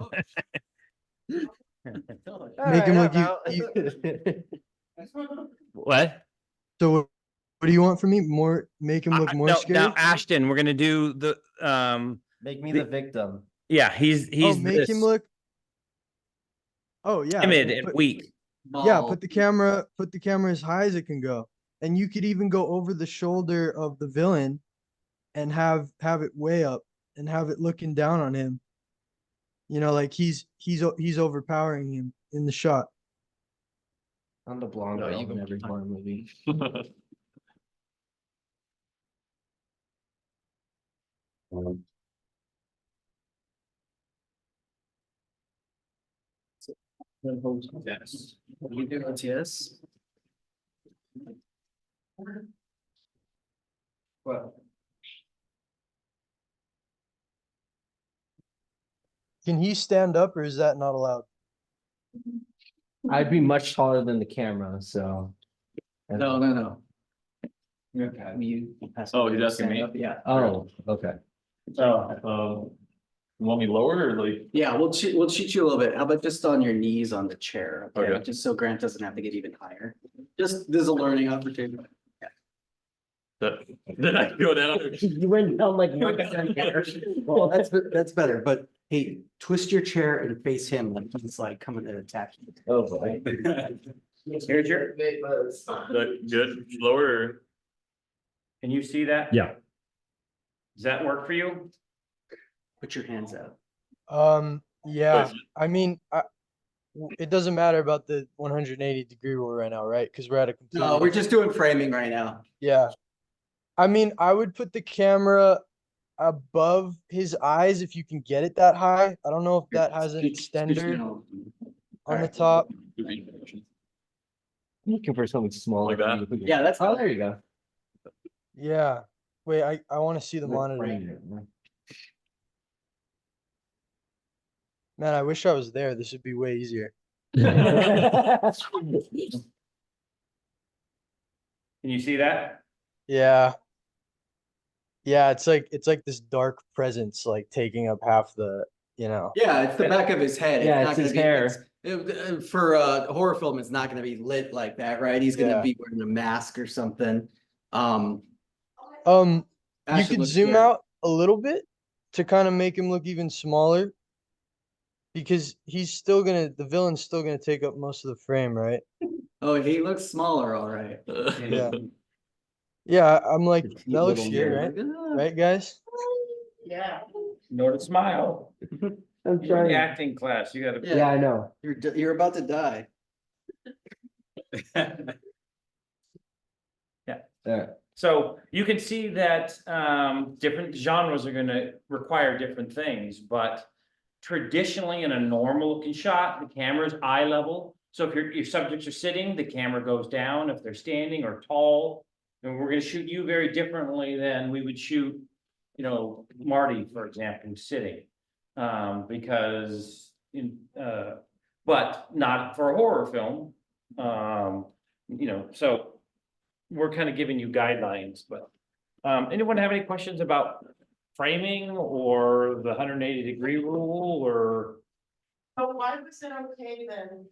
Make him look What? So what do you want from me? More, make him look more No, scary? now Ashton, we're gonna do the, Make me The- the victim. yeah, he's Oh, make this him look. Oh, yeah. timid well, and put- weak. Yeah, put the camera as high as it can go. And you could even go over the shoulder of the villain and have it way up and have it looking down on him. You know, like he's overpowering him in the shot. I'm the blonde No, girl you go- in every horror movie. Yes. You do OTS? Well. Can he stand up or is that not allowed? I'd be much taller than the camera, so. No. Oh, he's asking me? Yeah. Oh, okay. You want me lower or like? Yeah, we'll cheat you a little bit. How about just on your knees on the chair? Okay, Okay. just so Grant doesn't have to get even higher. Just, there's a learning opportunity. Did I go down? You went down like. Well, that's better, but hey, twist your chair and face him like he's like coming to attack you. Oh, boy. Here's your, Good, lower or? can you see that? Yeah. Does that work for you? Put your hands out. Yeah, I mean, it doesn't matter about the 180-degree rule right now, right? Because we're at a No, completely we're just doing framing right now. Yeah. I mean, I would put the camera above his eyes if you can get it that high. I don't know if that has an extender on the top. Looking for something smaller. Like that? for you. Yeah, that's. Oh, there you go. Yeah. Wait, I want to see the monitor. Man, I wish I was there. This would be way easier. Can you see that? Yeah. Yeah, it's like this dark presence like taking up half the, you know. Yeah, it's the back of his head. Yeah, not it's his gonna be- hair. For a horror film, it's not gonna be lit like that, right? He's gonna Yeah. be wearing a mask or something. You Ashton could looks zoom scary. out a little bit to kind of make him look even smaller. Because the villain's still gonna take up most of the frame, right? Oh, he looks smaller, all right. Yeah. Yeah, I'm like, Petite that looks little good, man. right? Right, guys? Yeah. Know to smile. I'm You're in the trying. acting class, you gotta. Yeah, I know. You're about to die. Yeah. So you can see that different genres are gonna require different things, but traditionally in a normal looking shot, the camera's eye level. So if your subjects are sitting, the camera goes down. If they're standing or tall, and we're gonna shoot you very differently than we would shoot you know, Marty, for example, who's sitting. Because but not for a horror film. You know, so we're kind of giving you guidelines, but anyone have any questions about framing or the 180-degree rule or? But why was it okay then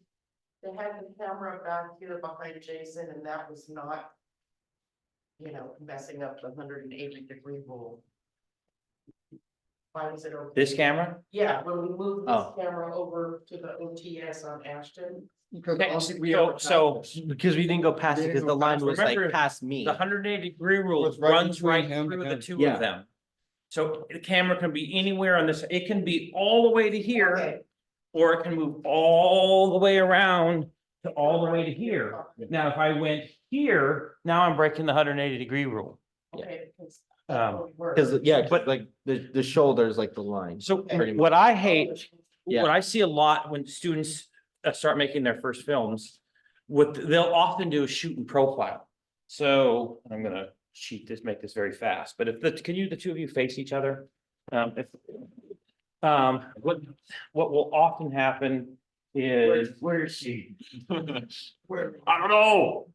to have the camera back here behind Jason and that was not, you know, messing up the 180-degree rule? Why was it okay? This camera? Yeah, when we moved this Oh. camera over to the OTS on Ashton. So Because we didn't go past it, because the line was like Remember, past me. the 180-degree rule It's right runs between right him through the and- two Yeah. of them. So the camera can be anywhere on this, it can be all the way to here, Okay. or it can move all the way around to all the way to here. Now, if I went here, now I'm breaking the 180-degree rule. Okay, because. Because, yeah, but like the shoulder is like the line. So Pretty much. what I hate, Yeah. what I see a lot when students start making their first films, what they'll often do is shoot in profile. So I'm gonna cheat this, make this very fast, but if the two of you face each other? What will often happen is. Where is she? Where? I don't know.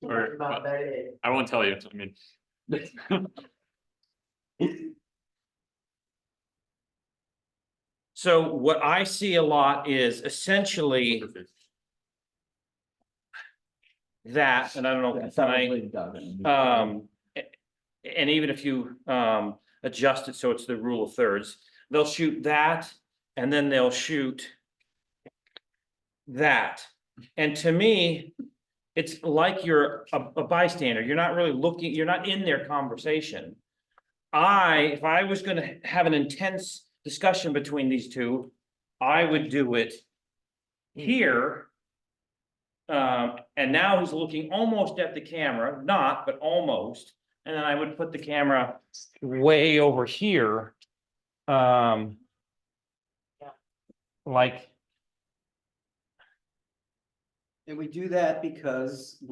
Or about that age. I won't tell you. I mean. So what I see a lot is essentially that, and I don't know, can and even if you adjust it so it's the rule of thirds, they'll shoot that and then they'll shoot that. And to me, it's like you're a bystander. You're not really looking, you're not in their conversation. If I was gonna have an intense discussion between these two, I would do it here. And now he's looking almost at the camera, not, but almost. And then I would put the camera way over here. Like, And we do that because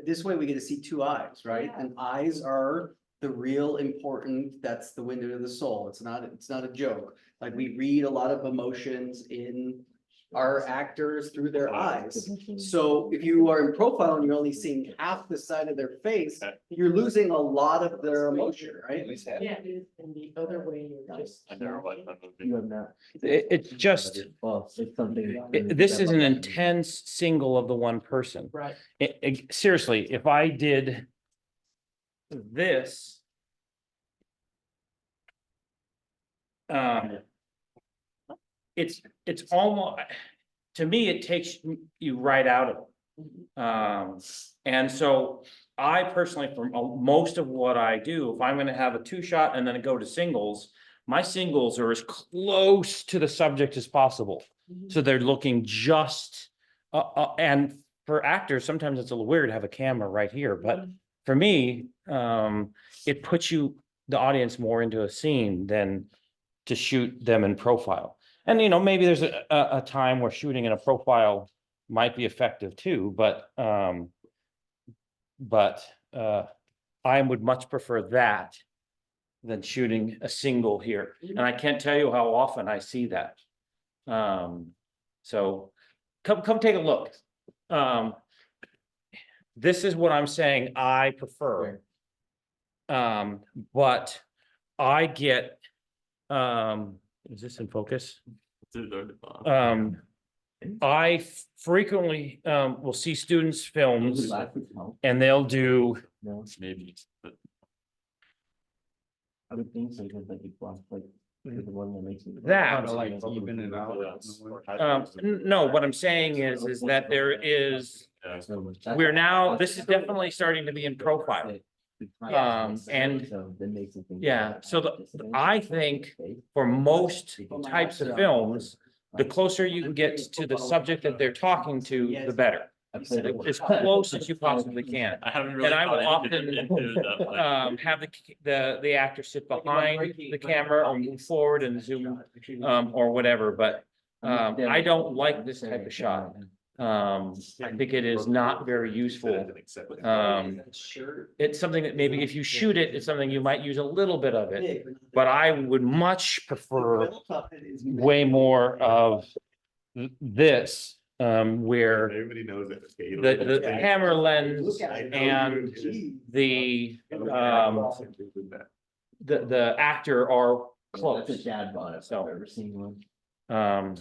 this way we get to see two eyes, right? And eyes are the real important, that's the window to the soul. It's not a joke. Like we read a lot of emotions in our actors through their eyes. So if you are in profile and you're only seeing half the side of their face, you're losing a lot of their emotion, right? Yeah, and the other way, you're just. I never watched that movie. You have not. it's just, Well, it's something. this is an intense single of the one person. Right. Seriously, if I did this. It's almost, to me, it takes you right out of it. And so I personally, for most of what I do, if I'm gonna have a two shot and then go to singles, my singles are as close to the subject as possible. So they're looking just, and for actors, sometimes it's a little weird to have a camera right here, but for me, it puts the audience more into a scene than to shoot them in profile. And, you know, maybe there's a time where shooting in a profile might be effective too, but I would much prefer that than shooting a single here. And I can't tell you how often I see that. So come take a look. This is what I'm saying I prefer. But I get, is this in focus? I frequently will see students' films and they'll do, No, Maybe, but I would think so, because like it's lost, like, you're the one that makes it. That. Kinda like even it out. no, what I'm saying is that there is, we're now, this is definitely starting to be in profile. And So that makes it think- yeah, so I think for most types of films, the closer you can get to the subject that they're talking to, the better. As close as you possibly can. I haven't really. And I will thought often into that, like, have the actor sit behind the camera or move forward and zoom or whatever, but I don't like this type of shot. I think it is not very useful. It's something that maybe if you shoot it, it's something you might use a little bit of it, but I would much prefer way more of this, where Everybody knows that. the camera lens and the, the actor are That's a close. dad bod if So- I've ever seen one.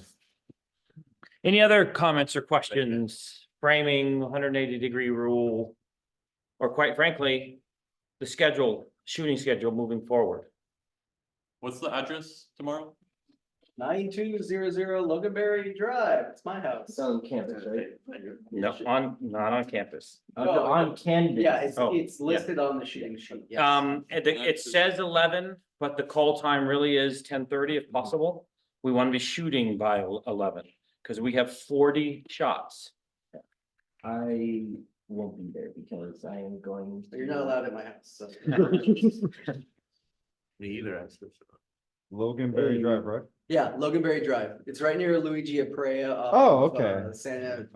Any other comments or questions? Framing, 180-degree rule, or quite frankly, the schedule, shooting schedule moving forward? What's the address tomorrow? 9200 Loganberry Drive, it's my house. It's on campus, right? No, not on campus. No, on canvas. Yeah, it's, Oh, it's yeah. listed on the shooting sheet, yes. It says 11, but the call time really is 10:30 if possible. We want to be shooting by 11, because we have 40 shots. I won't be there because I am going. You're not allowed at my house, so. Me either, actually. Loganberry Drive, right? Yeah, Loganberry Drive. It's right near Luigi Aprea. off Oh, of, okay. Santa,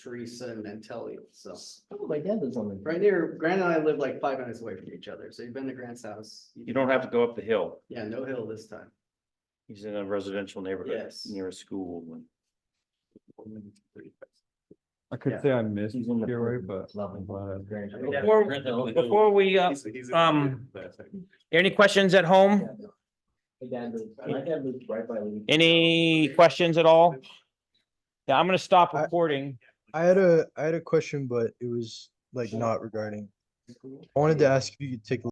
Teresa and Antelli, so. Oh, my dad lives on the. Right near, Grant and I live like 5 minutes away from each other, so you've been to Grant's house. You don't have to go up the hill. Yeah, no hill this time. He's in a residential neighborhood Yes. near a school. I could Yeah. say I missed He's in the. your way, but. Lovely. Before we, any questions at home? My dad lives right by. Luigi. Any questions at all? Yeah, I'm gonna stop I- recording. I had a question, but it was like not regarding. I wanted to ask if you could take a